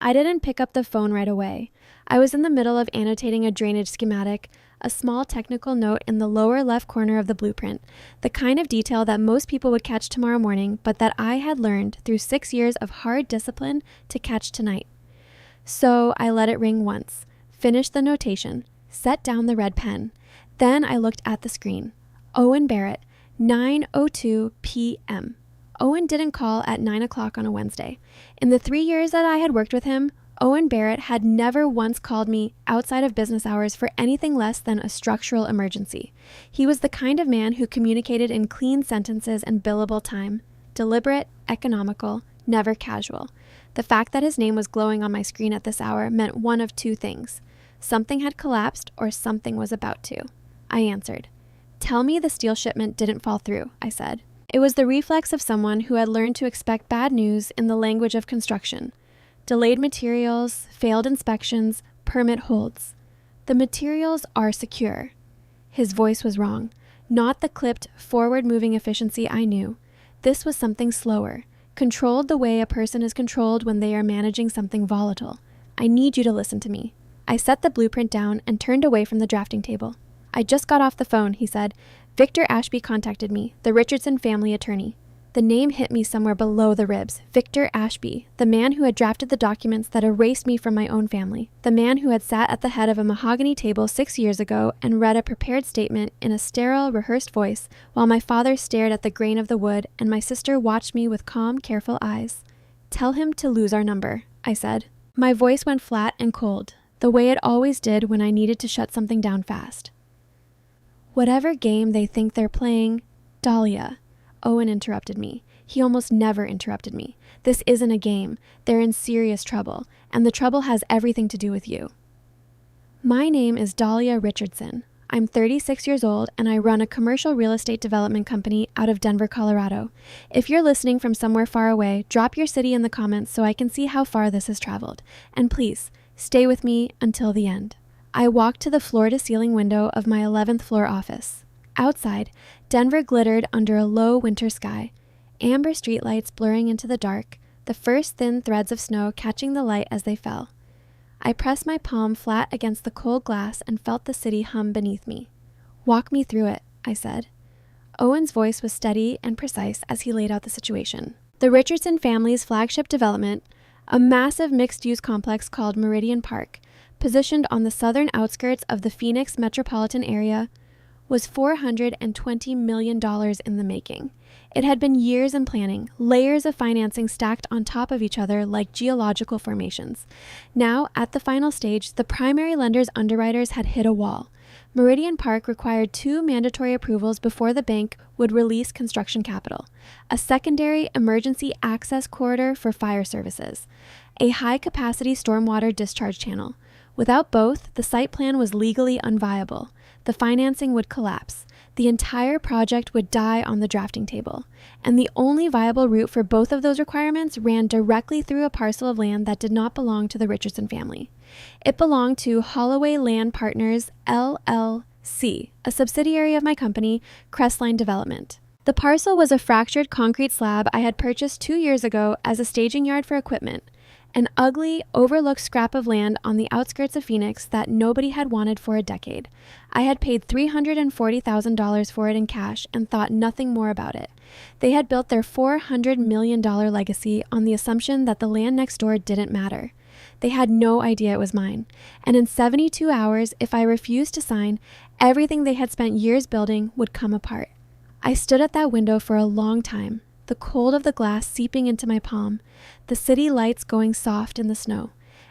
I didn't pick up the phone right away. I was in the middle of annotating a drainage schematic, a small technical note in the lower left corner of the blueprint, the kind of detail that most people would catch tomorrow morning, but that I had learned through 6 years of hard discipline to catch tonight. So I let it ring once, finished the notation, set down the red pen. Then I looked at the screen. Owen Barrett, 9:02 p.m. Owen didn't call at 9 o'clock on a Wednesday. In the 3 years that I had worked with him, Owen Barrett had never once called me outside of business hours for anything less than a structural emergency. He was the kind of man who communicated in clean sentences and billable time, deliberate, economical, never casual. The fact that his name was glowing on my screen at this hour meant one of two things. Something had collapsed or something was about to. I answered. "Tell me the steel shipment didn't fall through," I said. It was the reflex of someone who had learned to expect bad news in the language of construction. Delayed materials, failed inspections, permit holds. The materials are secure. His voice was wrong. Not the clipped, forward-moving efficiency I knew. This was something slower, controlled the way a person is controlled when they are managing something volatile. I need you to listen to me. I set the blueprint down and turned away from the drafting table. "I just got off the phone," he said. "Victor Ashby contacted me, the Richardson family attorney." The name hit me somewhere below the ribs. Victor Ashby, the man who had drafted the documents that erased me from my own family. The man who had sat at the head of a mahogany table 6 years ago and read a prepared statement in a sterile, rehearsed voice while my father stared at the grain of the wood and my sister watched me with calm, careful eyes. "Tell him to lose our number," I said. My voice went flat and cold, the way it always did when I needed to shut something down fast. "Whatever game they think they're playing, Dahlia." Owen interrupted me. He almost never interrupted me. "This isn't a game. They're in serious trouble, and the trouble has everything to do with you." My name is Dahlia Richardson. I'm 36 years old, and I run a commercial real estate development company out of Denver, Colorado. If you're listening from somewhere far away, drop your city in the comments so I can see how far this has traveled. And please, stay with me until the end. I walked to the floor-to-ceiling window of my 11th floor office. Outside, Denver glittered under a low winter sky, amber streetlights blurring into the dark, the first thin threads of snow catching the light as they fell. I pressed my palm flat against the cold glass and felt the city hum beneath me. "Walk me through it," I said. Owen's voice was steady and precise as he laid out the situation. The Richardson family's flagship development, a massive mixed-use complex called Meridian Park, positioned on the southern outskirts of the Phoenix metropolitan area, was $420 million in the making. It had been years in planning, layers of financing stacked on top of each other like geological formations. Now, at the final stage, the primary lender's underwriters had hit a wall. Meridian Park required 2 mandatory approvals before the bank would release construction capital: a secondary emergency access corridor for fire services, a high-capacity stormwater discharge channel. Without both, the site plan was legally unviable. The financing would collapse. The entire project would die on the drafting table. And the only viable route for both of those requirements ran directly through a parcel of land that did not belong to the Richardson family. It belonged to Holloway Land Partners, LLC, a subsidiary of my company, Crestline Development. The parcel was a fractured concrete slab I had purchased 2 years ago as a staging yard for equipment. An ugly, overlooked scrap of land on the outskirts of Phoenix that nobody had wanted for a decade. I had paid $340,000 for it in cash and thought nothing more about it. They had built their $400 million legacy on the assumption that the land next door didn't matter. They had no idea it was mine. And in 72 hours, if I refused to sign, everything they had spent years building would come apart. I stood at that window for a long time, the cold of the glass seeping into my palm, the city lights going soft in the snow.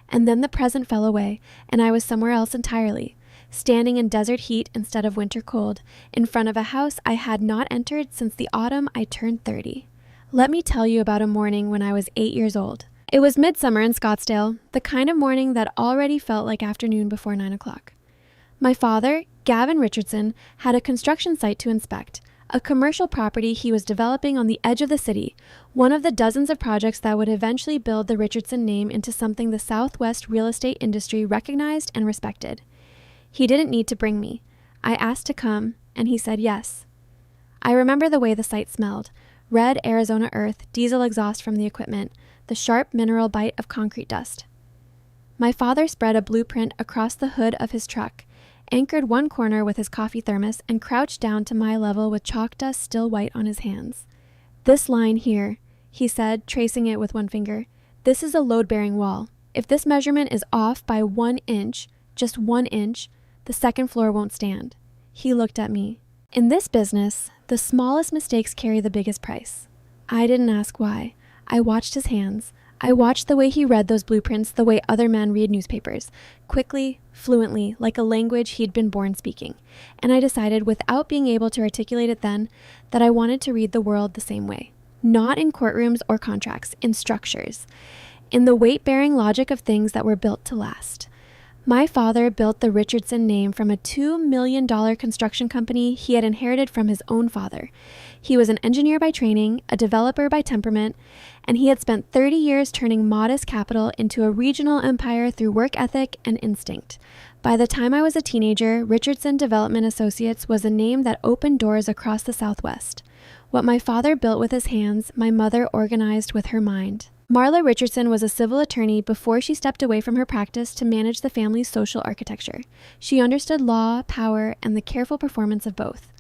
And then the present fell away, and I was somewhere else entirely, standing in desert heat instead of winter cold, in front of a house I had not entered since the autumn I turned 30. Let me tell you about a morning when I was 8 years old. It was midsummer in Scottsdale, the kind of morning that already felt like afternoon before 9 o'clock. My father, Gavin Richardson, had a construction site to inspect, a commercial property he was developing on the edge of the city, one of the dozens of projects that would eventually build the Richardson name into something the Southwest real estate industry recognized and respected. He didn't need to bring me. I asked to come, and he said yes. I remember the way the site smelled: red Arizona earth, diesel exhaust from the equipment, the sharp mineral bite of concrete dust. My father spread a blueprint across the hood of his truck, anchored one corner with his coffee thermos, and crouched down to my level with chalk dust still white on his hands. "This line here," he said, tracing it with one finger. "This is a load-bearing wall. If this measurement is off by 1 inch, just 1 inch, the second floor won't stand." He looked at me. In this business, the smallest mistakes carry the biggest price. I didn't ask why. I watched his hands. I watched the way he read those blueprints the way other men read newspapers, quickly, fluently, like a language he'd been born speaking. And I decided, without being able to articulate it then, that I wanted to read the world the same way. Not in courtrooms or contracts, in structures. In the weight-bearing logic of things that were built to last. My father built the Richardson name from a $2 million construction company he had inherited from his own father. He was an engineer by training, a developer by temperament, and he had spent 30 years turning modest capital into a regional empire through work ethic and instinct. By the time I was a teenager, Richardson Development Associates was a name that opened doors across the Southwest. What my father built with his hands, my mother organized with her mind. Marla Richardson was a civil attorney before she stepped away from her practice to manage the family's social architecture. She understood law, power, and the careful performance of both.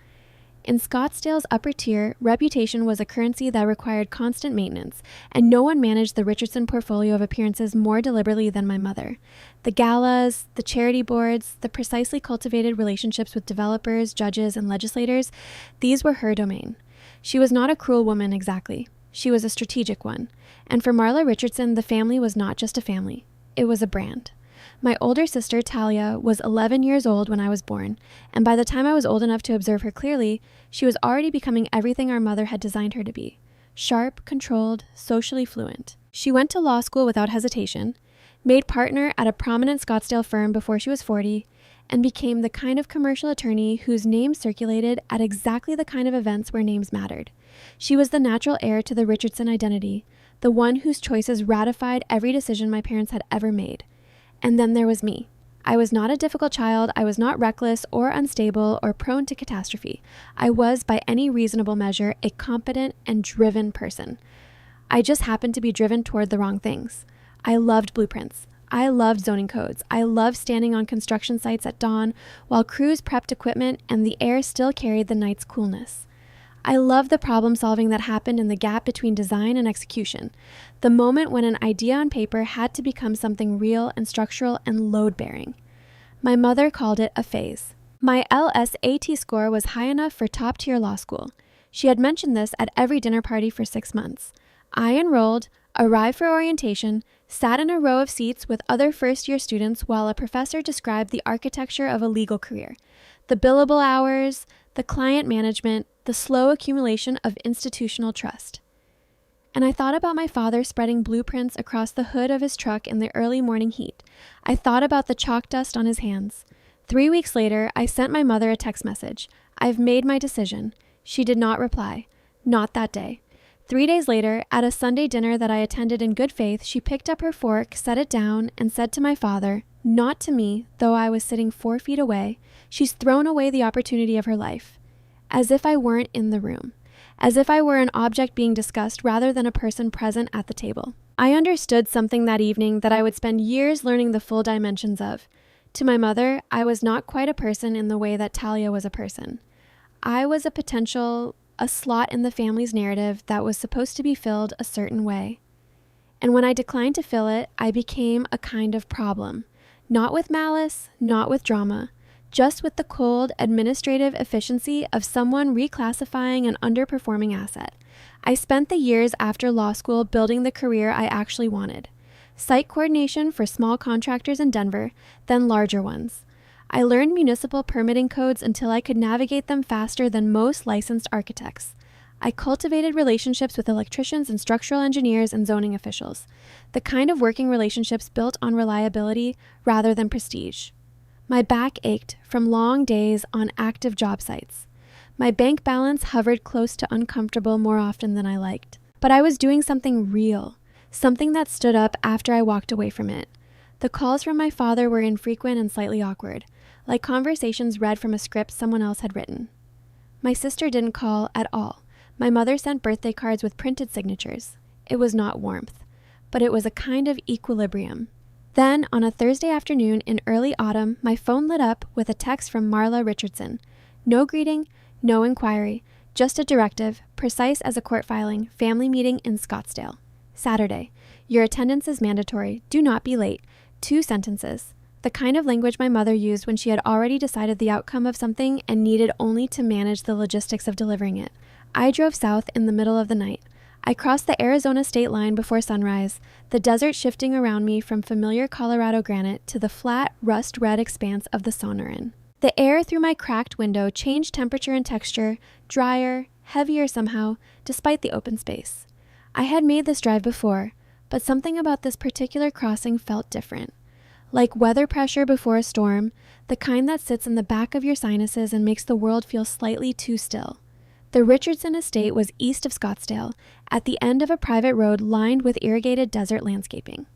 In Scottsdale's upper tier, reputation was a currency that required constant maintenance, and no one managed the Richardson portfolio of appearances more deliberately than my mother. The galas, the charity boards, the precisely cultivated relationships with developers, judges, and legislators, these were her domain. She was not a cruel woman exactly. She was a strategic one. And for Marla Richardson, the family was not just a family. It was a brand. My older sister, Talia, was 11 years old when I was born, and by the time I was old enough to observe her clearly, she was already becoming everything our mother had designed her to be. Sharp, controlled, socially fluent. She went to law school without hesitation, made partner at a prominent Scottsdale firm before she was 40, and became the kind of commercial attorney whose name circulated at exactly the kind of events where names mattered. She was the natural heir to the Richardson identity, the one whose choices ratified every decision my parents had ever made. And then there was me. I was not a difficult child. I was not reckless or unstable or prone to catastrophe. I was, by any reasonable measure, a competent and driven person. I just happened to be driven toward the wrong things. I loved blueprints. I loved zoning codes. I loved standing on construction sites at dawn while crews prepped equipment and the air still carried the night's coolness. I loved the problem solving that happened in the gap between design and execution, the moment when an idea on paper had to become something real and structural and load-bearing. My mother called it a phase. My LSAT score was high enough for top-tier law school. She had mentioned this at every dinner party for 6 months. I enrolled, arrived for orientation, sat in a row of seats with other first-year students while a professor described the architecture of a legal career, the billable hours, the client management, the slow accumulation of institutional trust. And I thought about my father spreading blueprints across the hood of his truck in the early morning heat. I thought about the chalk dust on his hands. 3 weeks later, I sent my mother a text message. "I've made my decision." She did not reply. Not that day. 3 days later, at a Sunday dinner that I attended in good faith, she picked up her fork, set it down, and said to my father, not to me, though I was sitting 4 feet away, "She's thrown away the opportunity of her life." As if I weren't in the room. As if I were an object being discussed rather than a person present at the table. I understood something that evening that I would spend years learning the full dimensions of. To my mother, I was not quite a person in the way that Talia was a person. I was a slot in the family's narrative that was supposed to be filled a certain way. And when I declined to fill it, I became a kind of problem. Not with malice, not with drama, just with the cold, administrative efficiency of someone reclassifying an underperforming asset. I spent the years after law school building the career I actually wanted. Site coordination for small contractors in Denver, then larger ones. I learned municipal permitting codes until I could navigate them faster than most licensed architects. I cultivated relationships with electricians and structural engineers and zoning officials, the kind of working relationships built on reliability rather than prestige. My back ached from long days on active job sites. My bank balance hovered close to uncomfortable more often than I liked. But I was doing something real, something that stood up after I walked away from it. The calls from my father were infrequent and slightly awkward, like conversations read from a script someone else had written. My sister didn't call at all. My mother sent birthday cards with printed signatures. It was not warmth, but it was a kind of equilibrium. Then, on a Thursday afternoon in early autumn, my phone lit up with a text from Marla Richardson. No greeting, no inquiry, just a directive, precise as a court filing, family meeting in Scottsdale. Saturday. Your attendance is mandatory. Do not be late. 2 sentences. The kind of language my mother used when she had already decided the outcome of something and needed only to manage the logistics of delivering it. I drove south in the middle of the night. I crossed the Arizona state line before sunrise, the desert shifting around me from familiar Colorado granite to the flat, rust-red expanse of the Sonoran. The air through my cracked window changed temperature and texture, drier, heavier somehow, despite the open space. I had made this drive before, but something about this particular crossing felt different. Like weather pressure before a storm, the kind that sits in the back of your sinuses and makes the world feel slightly too still. The Richardson estate was east of Scottsdale, at the end of a private road lined with irrigated desert landscaping.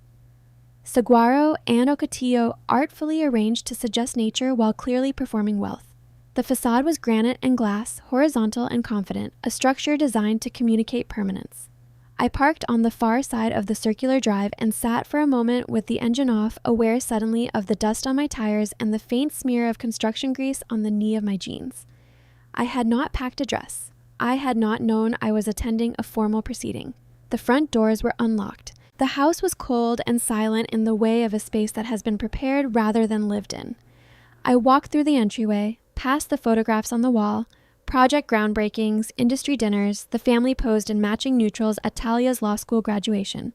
Saguaro and Ocotillo artfully arranged to suggest nature while clearly performing wealth. The facade was granite and glass, horizontal and confident, a structure designed to communicate permanence. I parked on the far side of the circular drive and sat for a moment with the engine off, aware suddenly of the dust on my tires and the faint smear of construction grease on the knee of my jeans. I had not packed a dress. I had not known I was attending a formal proceeding. The front doors were unlocked. The house was cold and silent in the way of a space that has been prepared rather than lived in. I walked through the entryway, past the photographs on the wall, project groundbreakings, industry dinners, the family posed in matching neutrals at Talia's law school graduation.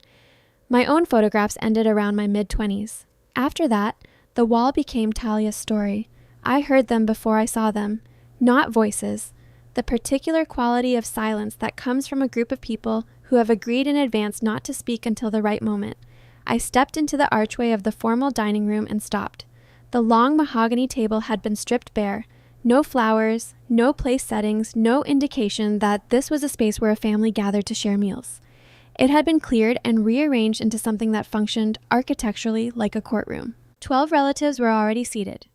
My own photographs ended around my mid-20s. After that, the wall became Talia's story. I heard them before I saw them. Not voices, the particular quality of silence that comes from a group of people who have agreed in advance not to speak until the right moment. I stepped into the archway of the formal dining room and stopped. The long mahogany table had been stripped bare. No flowers, no place settings, no indication that this was a space where a family gathered to share meals. It had been cleared and rearranged into something that functioned architecturally like a courtroom. 12 relatives were already seated.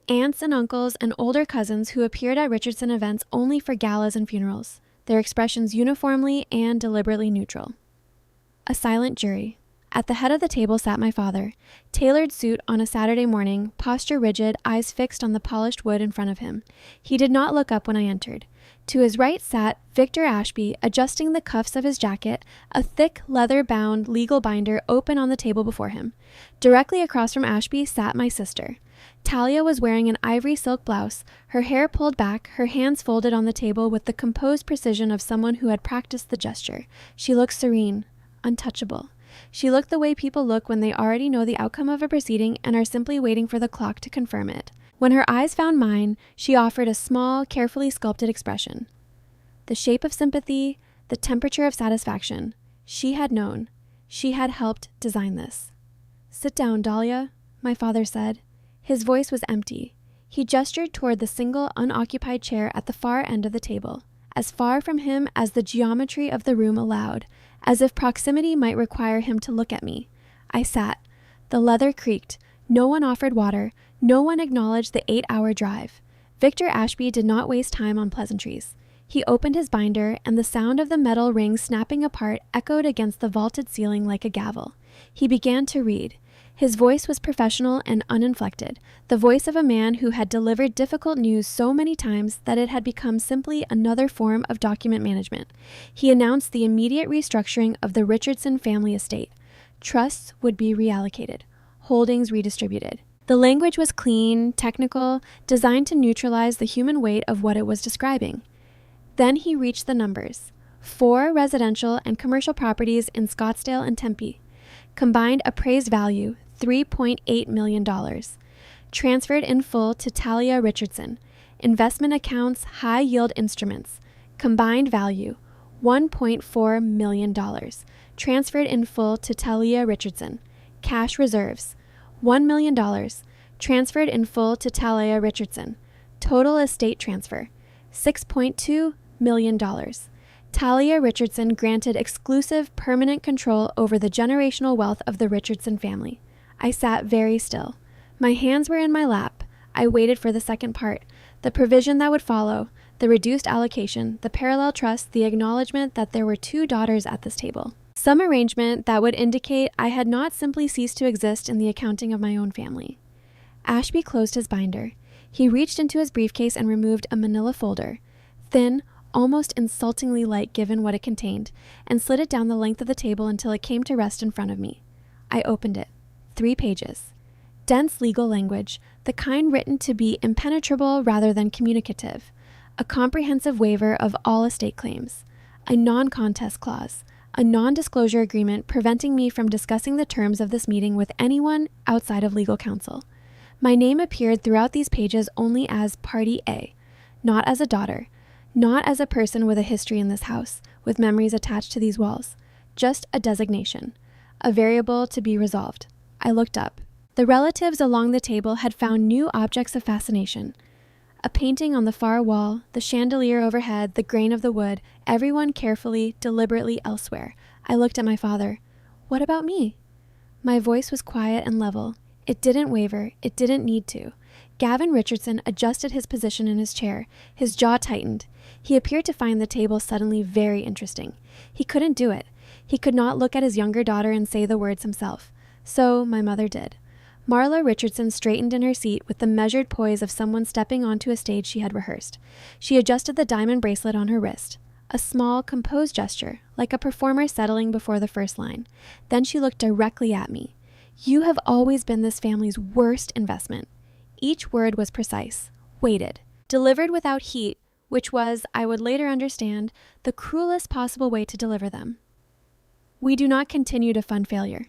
Aunts and uncles and older cousins who appeared at Richardson events only for galas and funerals, their expressions uniformly and deliberately neutral. A silent jury. At the head of the table sat my father, tailored suit on a Saturday morning, posture rigid, eyes fixed on the polished wood in front of him. He did not look up when I entered. To his right sat Victor Ashby, adjusting the cuffs of his jacket, a thick, leather-bound legal binder open on the table before him. Directly across from Ashby sat my sister. Talia was wearing an ivory silk blouse, her hair pulled back, her hands folded on the table with the composed precision of someone who had practiced the gesture. She looked serene, untouchable. She looked the way people look when they already know the outcome of a proceeding and are simply waiting for the clock to confirm it. When her eyes found mine, she offered a small, carefully sculpted expression. The shape of sympathy, the temperature of satisfaction. She had known. She had helped design this. "Sit down, Dahlia," my father said. His voice was empty. He gestured toward the single unoccupied chair at the far end of the table, as far from him as the geometry of the room allowed, as if proximity might require him to look at me. I sat. The leather creaked. No one offered water. No one acknowledged the 8-hour drive. Victor Ashby did not waste time on pleasantries. He opened his binder, and the sound of the metal ring snapping apart echoed against the vaulted ceiling like a gavel. He began to read. His voice was professional and uninflected, the voice of a man who had delivered difficult news so many times that it had become simply another form of document management. He announced the immediate restructuring of the Richardson family estate. Trusts would be reallocated, holdings redistributed. The language was clean, technical, designed to neutralize the human weight of what it was describing. Then he reached the numbers. 4 residential and commercial properties in Scottsdale and Tempe. Combined appraised value, $3.8 million. Transferred in full to Talia Richardson. Investment accounts, high-yield instruments. Combined value, $1.4 million. Transferred in full to Talia Richardson. Cash reserves, $1 million. Transferred in full to Talia Richardson. Total estate transfer, $6.2 million. Talia Richardson granted exclusive permanent control over the generational wealth of the Richardson family. I sat very still. My hands were in my lap. I waited for the second part, the provision that would follow, the reduced allocation, the parallel trust, the acknowledgement that there were 2 daughters at this table. some arrangement that would indicate I had not simply ceased to exist in the accounting of my own family. Ashby closed his binder. He reached into his briefcase and removed a manila folder, thin, almost insultingly light given what it contained, and slid it down the length of the table until it came to rest in front of me. I opened it. 3 pages. Dense legal language, the kind written to be impenetrable rather than communicative. A comprehensive waiver of all estate claims. A non-contest clause. A non-disclosure agreement preventing me from discussing the terms of this meeting with anyone outside of legal counsel. My name appeared throughout these pages only as Party A, not as a daughter, not as a person with a history in this house, with memories attached to these walls. Just a designation, a variable to be resolved. I looked up. The relatives along the table had found new objects of fascination. A painting on the far wall, the chandelier overhead, the grain of the wood, everyone carefully, deliberately elsewhere. I looked at my father. What about me? My voice was quiet and level. It didn't waver. It didn't need to. Gavin Richardson adjusted his position in his chair. His jaw tightened. He appeared to find the table suddenly very interesting. He couldn't do it. He could not look at his younger daughter and say the words himself. So my mother did. Marla Richardson straightened in her seat with the measured poise of someone stepping onto a stage she had rehearsed. She adjusted the diamond bracelet on her wrist. A small, composed gesture, like a performer settling before the first line. Then she looked directly at me. You have always been this family's worst investment. Each word was precise, weighted, delivered without heat, which was, I would later understand, the cruelest possible way to deliver them. We do not continue to fund failure.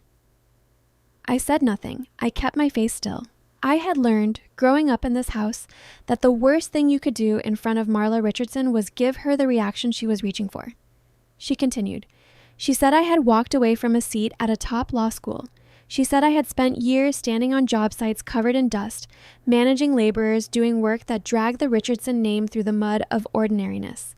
I said nothing. I kept my face still. I had learned, growing up in this house, that the worst thing you could do in front of Marla Richardson was give her the reaction she was reaching for. She continued. She said I had walked away from a seat at a top law school. She said I had spent years standing on job sites covered in dust, managing laborers, doing work that dragged the Richardson name through the mud of ordinariness.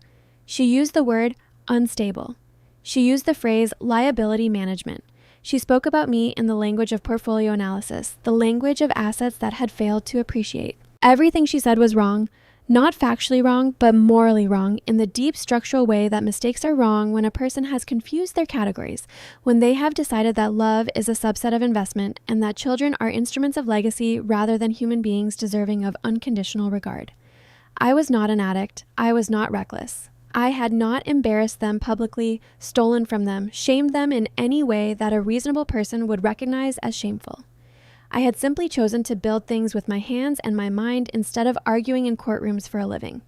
She used the word unstable. She used the phrase liability management. She spoke about me in the language of portfolio analysis, the language of assets that had failed to appreciate. Everything she said was wrong, not factually wrong, but morally wrong, in the deep structural way that mistakes are wrong when a person has confused their categories, when they have decided that love is a subset of investment and that children are instruments of legacy rather than human beings deserving of unconditional regard. I was not an addict. I was not reckless. I had not embarrassed them publicly, stolen from them, shamed them in any way that a reasonable person would recognize as shameful. I had simply chosen to build things with my hands and my mind instead of arguing in courtrooms for a living.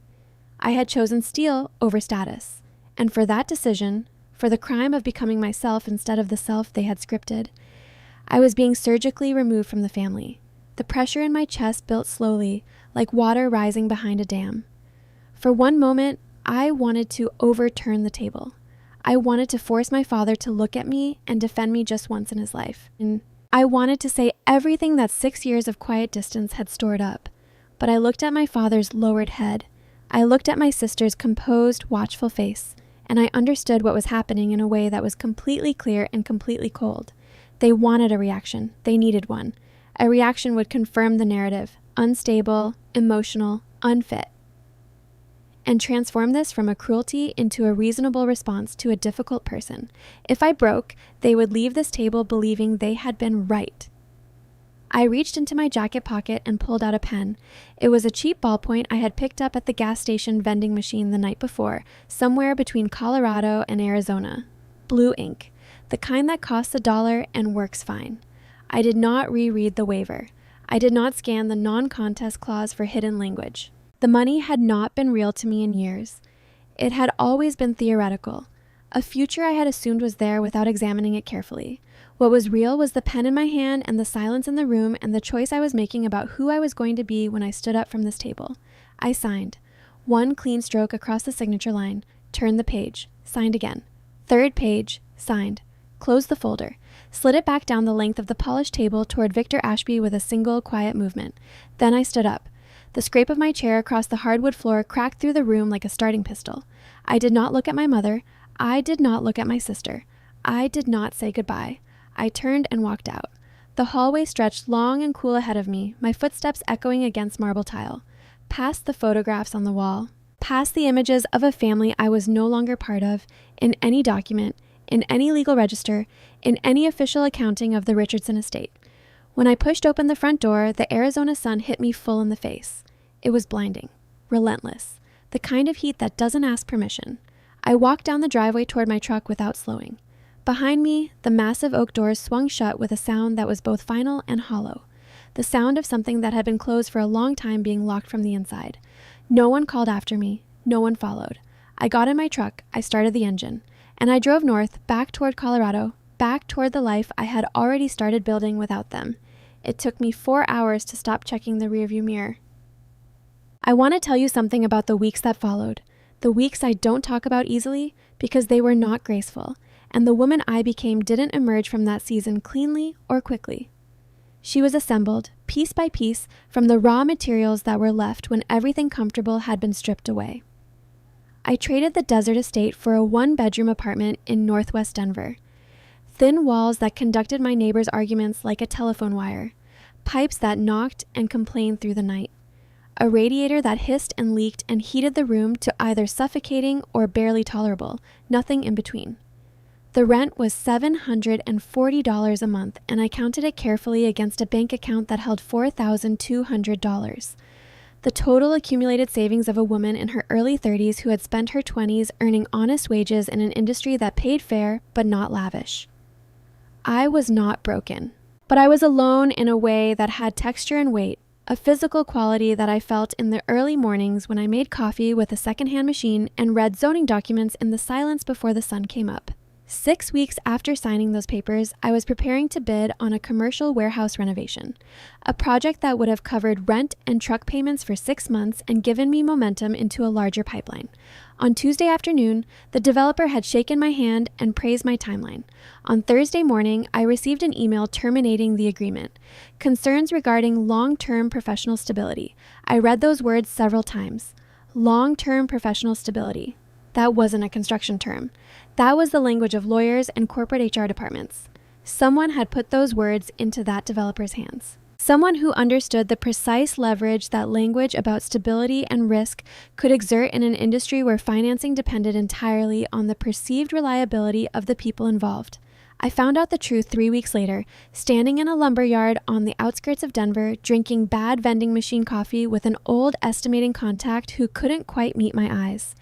I had chosen steel over status. And for that decision, for the crime of becoming myself instead of the self they had scripted, I was being surgically removed from the family. The pressure in my chest built slowly, like water rising behind a dam. For one moment, I wanted to overturn the table. I wanted to force my father to look at me and defend me just once in his life. And I wanted to say everything that 6 years of quiet distance had stored up, but I looked at my father's lowered head. I looked at my sister's composed, watchful face, and I understood what was happening in a way that was completely clear and completely cold. They wanted a reaction. They needed one. A reaction would confirm the narrative, unstable, emotional, unfit, and transform this from a cruelty into a reasonable response to a difficult person. If I broke, they would leave this table believing they had been right. I reached into my jacket pocket and pulled out a pen. It was a cheap ballpoint I had picked up at the gas station vending machine the night before, somewhere between Colorado and Arizona. Blue ink, the kind that costs $1 and works fine. I did not reread the waiver. I did not scan the non-contest clause for hidden language. The money had not been real to me in years. It had always been theoretical. A future I had assumed was there without examining it carefully. What was real was the pen in my hand and the silence in the room and the choice I was making about who I was going to be when I stood up from this table. I signed. One clean stroke across the signature line. Turned the page. Signed again. Third page. Signed. Closed the folder. Slid it back down the length of the polished table toward Victor Ashby with a single quiet movement. Then I stood up. The scrape of my chair across the hardwood floor cracked through the room like a starting pistol. I did not look at my mother. I did not look at my sister. I did not say goodbye. I turned and walked out. The hallway stretched long and cool ahead of me, my footsteps echoing against marble tile. Past the photographs on the wall. Past the images of a family I was no longer part of, in any document, in any legal register, in any official accounting of the Richardson estate. When I pushed open the front door, the Arizona sun hit me full in the face. It was blinding, relentless, the kind of heat that doesn't ask permission. I walked down the driveway toward my truck without slowing. Behind me, the massive oak doors swung shut with a sound that was both final and hollow. The sound of something that had been closed for a long time being locked from the inside. No one called after me. No one followed. I got in my truck, I started the engine, and I drove north, back toward Colorado, back toward the life I had already started building without them. It took me 4 hours to stop checking the rearview mirror. I want to tell you something about the weeks that followed. The weeks I don't talk about easily because they were not graceful, and the woman I became didn't emerge from that season cleanly or quickly. She was assembled, piece by piece, from the raw materials that were left when everything comfortable had been stripped away. I traded the desert estate for a one-bedroom apartment in northwest Denver. Thin walls that conducted my neighbors' arguments like a telephone wire, pipes that knocked and complained through the night, a radiator that hissed and leaked and heated the room to either suffocating or barely tolerable, nothing in between. The rent was $740 a month, and I counted it carefully against a bank account that held $4,200. The total accumulated savings of a woman in her early 30s who had spent her 20s earning honest wages in an industry that paid fair but not lavish. I was not broken, but I was alone in a way that had texture and weight, a physical quality that I felt in the early mornings when I made coffee with a secondhand machine and read zoning documents in the silence before the sun came up. 6 weeks after signing those papers, I was preparing to bid on a commercial warehouse renovation, a project that would have covered rent and truck payments for 6 months and given me momentum into a larger pipeline. On Tuesday afternoon, the developer had shaken my hand and praised my timeline. On Thursday morning, I received an email terminating the agreement. Concerns regarding long-term professional stability. I read those words several times. Long-term professional stability. That wasn't a construction term. That was the language of lawyers and corporate HR departments. Someone had put those words into that developer's hands. Someone who understood the precise leverage that language about stability and risk could exert in an industry where financing depended entirely on the perceived reliability of the people involved. I found out the truth 3 weeks later, standing in a lumber yard on the outskirts of Denver, drinking bad vending machine coffee with an old estimating contact who couldn't quite meet my eyes.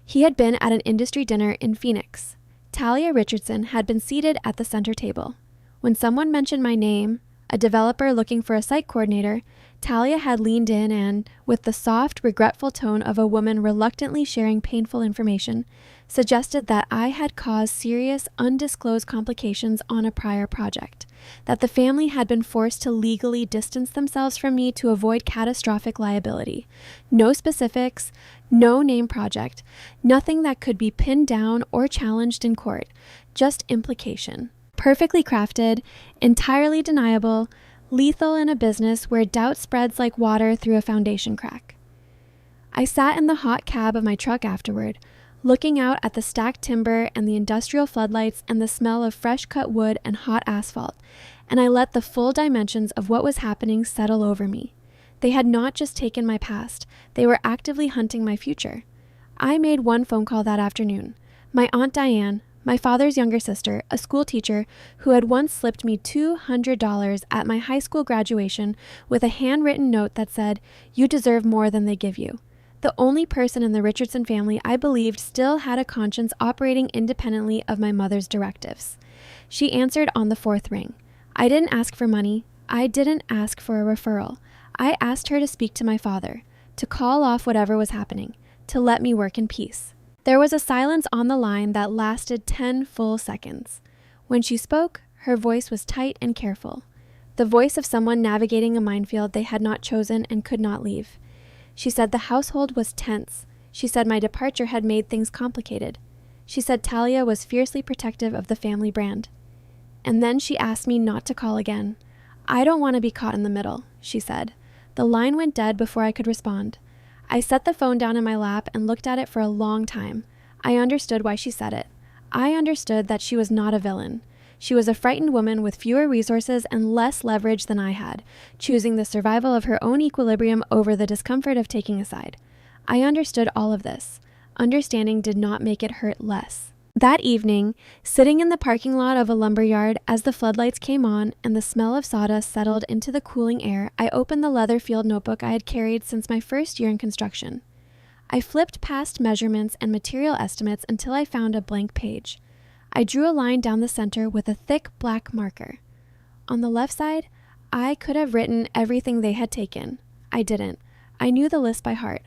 He had been at an industry dinner in Phoenix. Talia Richardson had been seated at the center table. When someone mentioned my name, a developer looking for a site coordinator, Talia had leaned in and, with the soft, regretful tone of a woman reluctantly sharing painful information, suggested that I had caused serious, undisclosed complications on a prior project, that the family had been forced to legally distance themselves from me to avoid catastrophic liability. No specifics, no name project, nothing that could be pinned down or challenged in court, just implication. Perfectly crafted, entirely deniable, lethal in a business where doubt spreads like water through a foundation crack. I sat in the hot cab of my truck afterward, looking out at the stacked timber and the industrial floodlights and the smell of fresh cut wood and hot asphalt, and I let the full dimensions of what was happening settle over me. They had not just taken my past, they were actively hunting my future. I made one phone call that afternoon. My Aunt Diane, my father's younger sister, a school teacher who had once slipped me $200 at my high school graduation with a handwritten note that said, "You deserve more than they give you." The only person in the Richardson family I believed still had a conscience operating independently of my mother's directives. She answered on the fourth ring. I didn't ask for money. I didn't ask for a referral. I asked her to speak to my father, to call off whatever was happening, to let me work in peace. There was a silence on the line that lasted 10 full seconds. When she spoke, her voice was tight and careful, the voice of someone navigating a minefield they had not chosen and could not leave. She said the household was tense. She said my departure had made things complicated. She said Talia was fiercely protective of the family brand. And then she asked me not to call again. "I don't want to be caught in the middle," she said. The line went dead before I could respond. I set the phone down in my lap and looked at it for a long time. I understood why she said it. I understood that she was not a villain. She was a frightened woman with fewer resources and less leverage than I had, choosing the survival of her own equilibrium over the discomfort of taking a side. I understood all of this. Understanding did not make it hurt less. That evening, sitting in the parking lot of a lumberyard as the floodlights came on and the smell of sawdust settled into the cooling air, I opened the leather-filled notebook I had carried since my first year in construction. I flipped past measurements and material estimates until I found a blank page. I drew a line down the center with a thick black marker. On the left side, I could have written everything they had taken. I didn't. I knew the list by heart.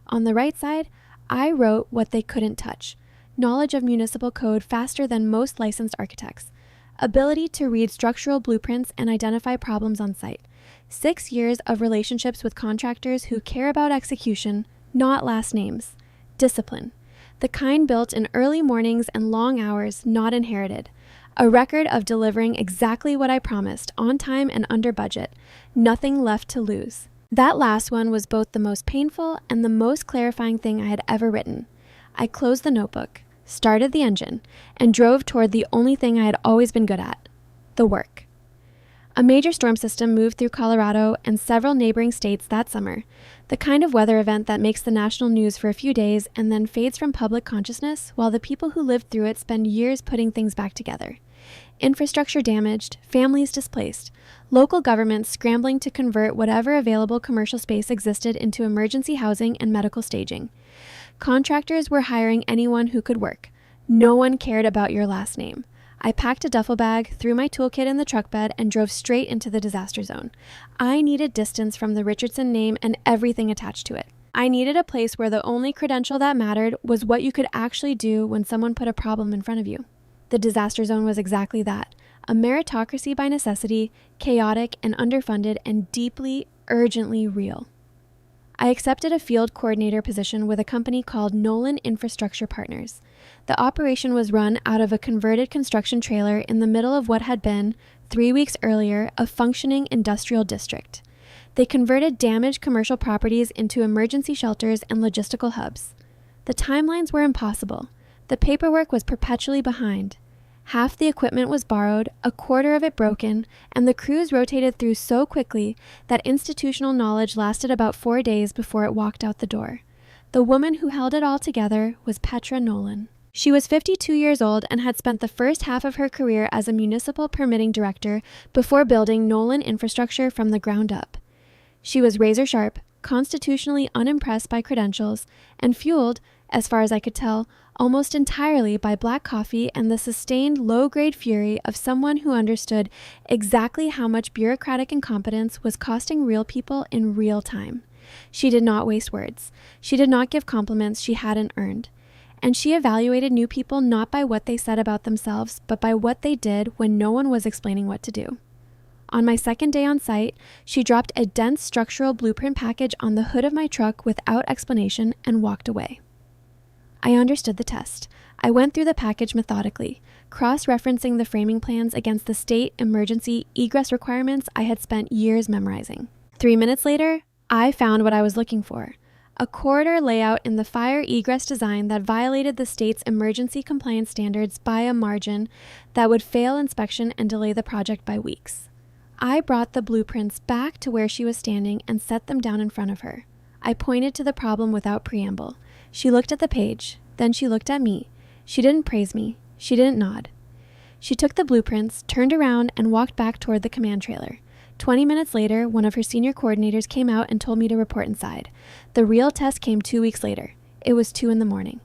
On the right side, I wrote what they couldn't touch. Knowledge of municipal code faster than most licensed architects. Ability to read structural blueprints and identify problems on site. 6 years of relationships with contractors who care about execution, not last names. Discipline. The kind built in early mornings and long hours, not inherited. A record of delivering exactly what I promised, on time and under budget. Nothing left to lose. That last one was both the most painful and the most clarifying thing I had ever written. I closed the notebook, started the engine, and drove toward the only thing I had always been good at, the work. A major storm system moved through Colorado and several neighboring states that summer, the kind of weather event that makes the national news for a few days and then fades from public consciousness while the people who lived through it spend years putting things back together. Infrastructure damaged, families displaced, local governments scrambling to convert whatever available commercial space existed into emergency housing and medical staging. Contractors were hiring anyone who could work. No one cared about your last name. I packed a duffel bag, threw my toolkit in the truck bed, and drove straight into the disaster zone. I needed distance from the Richardson name and everything attached to it. I needed a place where the only credential that mattered was what you could actually do when someone put a problem in front of you. The disaster zone was exactly that, a meritocracy by necessity, chaotic and underfunded and deeply, urgently real. I accepted a field coordinator position with a company called Nolan Infrastructure Partners. The operation was run out of a converted construction trailer in the middle of what had been, 3 weeks earlier, a functioning industrial district. They converted damaged commercial properties into emergency shelters and logistical hubs. The timelines were impossible. The paperwork was perpetually behind. Half the equipment was borrowed, a quarter of it broken, and the crews rotated through so quickly that institutional knowledge lasted about 4 days before it walked out the door. The woman who held it all together was Petra Nolan. She was 52 years old and had spent the first half of her career as a municipal permitting director before building Nolan Infrastructure from the ground up. She was razor sharp, constitutionally unimpressed by credentials, and fueled, as far as I could tell, almost entirely by black coffee and the sustained low-grade fury of someone who understood exactly how much bureaucratic incompetence was costing real people in real time. She did not waste words. She did not give compliments she hadn't earned. And she evaluated new people not by what they said about themselves, but by what they did when no one was explaining what to do. On my second day on site, she dropped a dense structural blueprint package on the hood of my truck without explanation and walked away. I understood the test. I went through the package methodically, cross-referencing the framing plans against the state emergency egress requirements I had spent years memorizing. 3 minutes later, I found what I was looking for. A corridor layout in the fire egress design that violated the state's emergency compliance standards by a margin that would fail inspection and delay the project by weeks. I brought the blueprints back to where she was standing and set them down in front of her. I pointed to the problem without preamble. She looked at the page, then she looked at me. She didn't praise me. She didn't nod. She took the blueprints, turned around, and walked back toward the command trailer. 20 minutes later, one of her senior coordinators came out and told me to report inside. The real test came 2 weeks later. It was 2 a.m.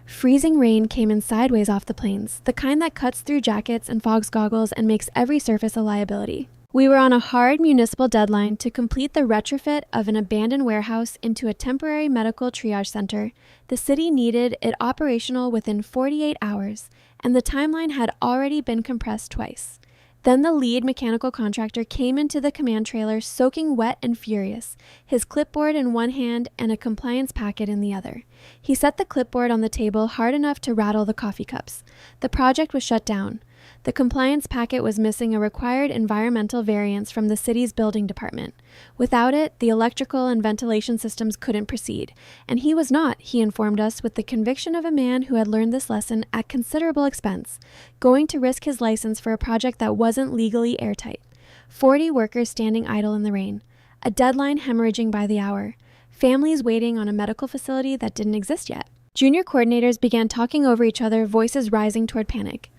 Freezing rain came in sideways off the plains, the kind that cuts through jackets and fogs goggles and makes every surface a liability. We were on a hard municipal deadline to complete the retrofit of an abandoned warehouse into a temporary medical triage center. The city needed it operational within 48 hours, and the timeline had already been compressed twice. Then the lead mechanical contractor came into the command trailer soaking wet and furious, his clipboard in one hand and a compliance packet in the other. He set the clipboard on the table hard enough to rattle the coffee cups. The project was shut down. The compliance packet was missing a required environmental variance from the city's building department. Without it, the electrical and ventilation systems couldn't proceed, and he was not, he informed us with the conviction of a man who had learned this lesson at considerable expense, going to risk his license for a project that wasn't legally airtight. 40 workers standing idle in the rain, a deadline hemorrhaging by the hour, families waiting on a medical facility that didn't exist yet. Junior coordinators began talking over each other, voices rising toward panic.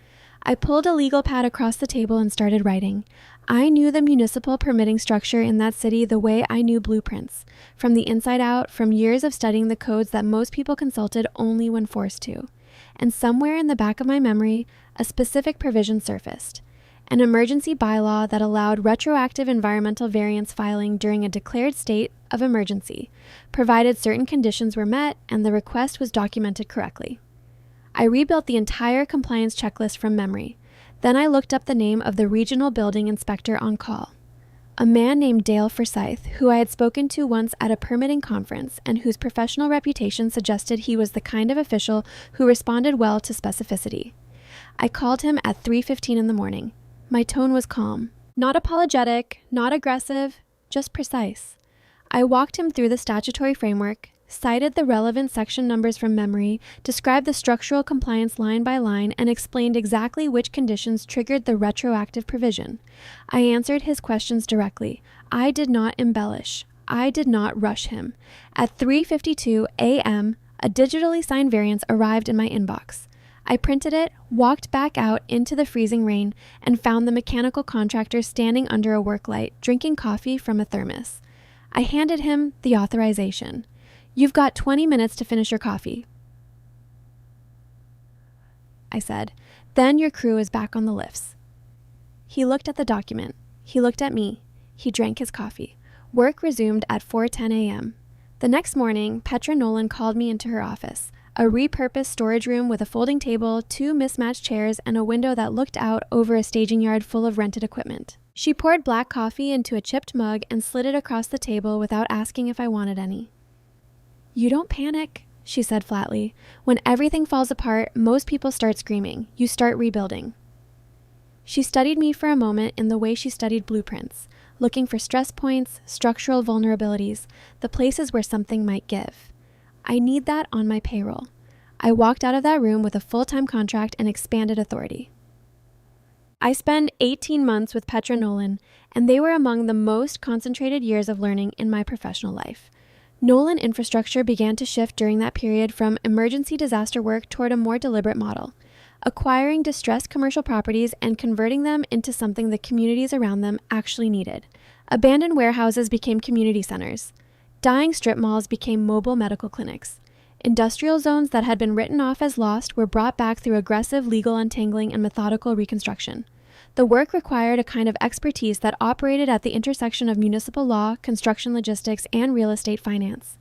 I pulled a legal pad across the table and started writing. I knew the municipal permitting structure in that city the way I knew blueprints, from the inside out, from years of studying the codes that most people consulted only when forced to. And somewhere in the back of my memory, a specific provision surfaced. An emergency bylaw that allowed retroactive environmental variance filing during a declared state of emergency, provided certain conditions were met and the request was documented correctly. I rebuilt the entire compliance checklist from memory. Then I looked up the name of the regional building inspector on call. A man named Dale Forsyth, who I had spoken to once at a permitting conference and whose professional reputation suggested he was the kind of official who responded well to specificity. I called him at 3:15 in the morning. My tone was calm. Not apologetic, not aggressive, just precise. I walked him through the statutory framework, cited the relevant section numbers from memory, described the structural compliance line by line, and explained exactly which conditions triggered the retroactive provision. I answered his questions directly. I did not embellish. I did not rush him. At 3:52 a.m., a digitally signed variance arrived in my inbox. I printed it, walked back out into the freezing rain, and found the mechanical contractor standing under a work light, drinking coffee from a thermos. I handed him the authorization. "You've got 20 minutes to finish your coffee," I said. "Then your crew is back on the lifts." He looked at the document. He looked at me. He drank his coffee. Work resumed at 4:10 a.m. The next morning, Petra Nolan called me into her office. A repurposed storage room with a folding table, 2 mismatched chairs, and a window that looked out over a staging yard full of rented equipment. She poured black coffee into a chipped mug and slid it across the table without asking if I wanted any. "You don't panic," she said flatly. "When everything falls apart, most people start screaming. You start rebuilding." She studied me for a moment in the way she studied blueprints, looking for stress points, structural vulnerabilities, the places where something might give. I need that on my payroll. I walked out of that room with a full-time contract and expanded authority. I spent 18 months with Petra Nolan, and they were among the most concentrated years of learning in my professional life. Nolan infrastructure began to shift during that period from emergency disaster work toward a more deliberate model, acquiring distressed commercial properties and converting them into something the communities around them actually needed. Abandoned warehouses became community centers. Dying strip malls became mobile medical clinics. Industrial zones that had been written off as lost were brought back through aggressive legal untangling and methodical reconstruction. The work required a kind of expertise that operated at the intersection of municipal law, construction logistics, and real estate finance.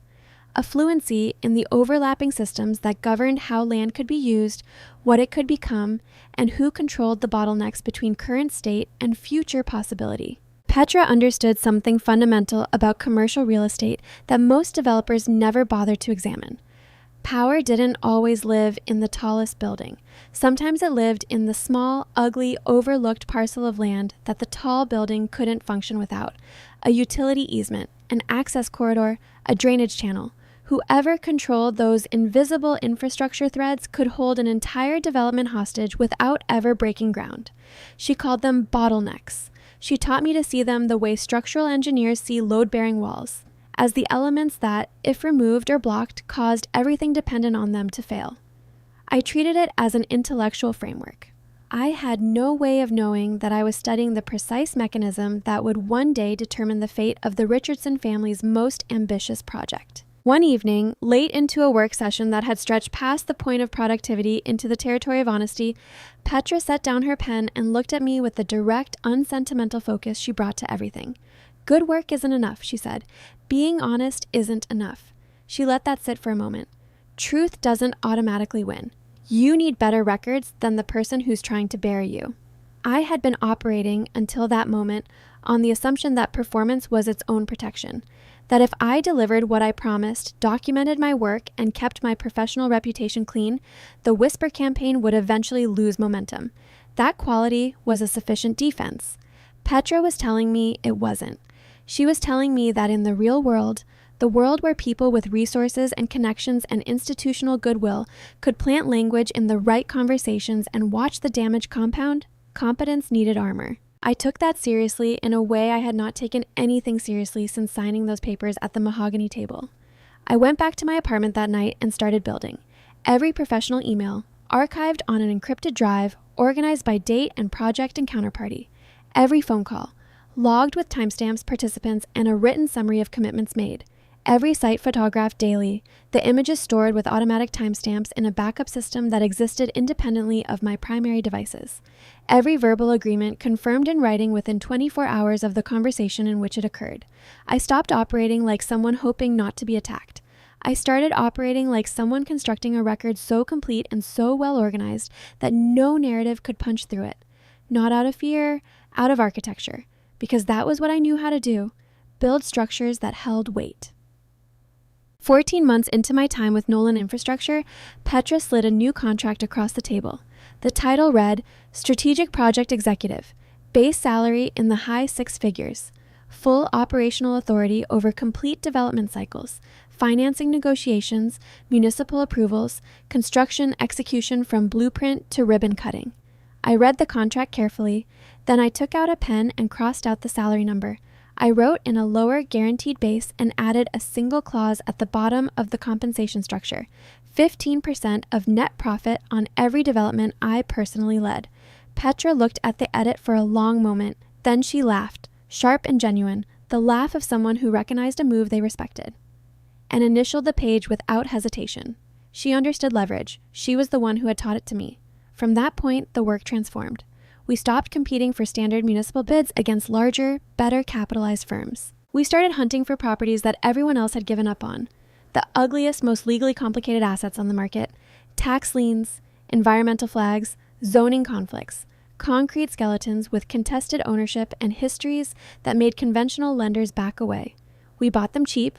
A fluency in the overlapping systems that governed how land could be used, what it could become, and who controlled the bottlenecks between current state and future possibility. Petra understood something fundamental about commercial real estate that most developers never bothered to examine. Power didn't always live in the tallest building. Sometimes it lived in the small, ugly, overlooked parcel of land that the tall building couldn't function without. A utility easement, an access corridor, a drainage channel. Whoever controlled those invisible infrastructure threads could hold an entire development hostage without ever breaking ground. She called them bottlenecks. She taught me to see them the way structural engineers see load-bearing walls, as the elements that, if removed or blocked, caused everything dependent on them to fail. I treated it as an intellectual framework. I had no way of knowing that I was studying the precise mechanism that would one day determine the fate of the Richardson family's most ambitious project. One evening, late into a work session that had stretched past the point of productivity into the territory of honesty, Petra set down her pen and looked at me with the direct, unsentimental focus she brought to everything. "Good work isn't enough," she said. "Being honest isn't enough." She let that sit for a moment. "Truth doesn't automatically win. You need better records than the person who's trying to bury you." I had been operating until that moment on the assumption that performance was its own protection. That if I delivered what I promised, documented my work, and kept my professional reputation clean, the Whisper campaign would eventually lose momentum. That quality was a sufficient defense. Petra was telling me it wasn't. She was telling me that in the real world, the world where people with resources and connections and institutional goodwill could plant language in the right conversations and watch the damage compound, competence needed armor. I took that seriously in a way I had not taken anything seriously since signing those papers at the mahogany table. I went back to my apartment that night and started building. Every professional email, archived on an encrypted drive, organized by date and project and counterparty. Every phone call, logged with timestamps, participants, and a written summary of commitments made. Every site photographed daily, the images stored with automatic timestamps in a backup system that existed independently of my primary devices. Every verbal agreement confirmed in writing within 24 hours of the conversation in which it occurred. I stopped operating like someone hoping not to be attacked. I started operating like someone constructing a record so complete and so well organized that no narrative could punch through it. Not out of fear, out of architecture, because that was what I knew how to do, build structures that held weight. 14 months into my time with Nolan Infrastructure, Petra slid a new contract across the table. The title read, Strategic Project Executive, base salary in the high six figures, full operational authority over complete development cycles, financing negotiations, municipal approvals, construction execution from blueprint to ribbon cutting. I read the contract carefully, then I took out a pen and crossed out the salary number. I wrote in a lower guaranteed base and added a single clause at the bottom of the compensation structure, 15% of net profit on every development I personally led. Petra looked at the edit for a long moment, then she laughed, sharp and genuine, the laugh of someone who recognized a move they respected, and initialed the page without hesitation. She understood leverage. She was the one who had taught it to me. From that point, the work transformed. We stopped competing for standard municipal bids against larger, better capitalized firms. We started hunting for properties that everyone else had given up on. The ugliest, most legally complicated assets on the market, tax liens, environmental flags, zoning conflicts, concrete skeletons with contested ownership and histories that made conventional lenders back away. We bought them cheap,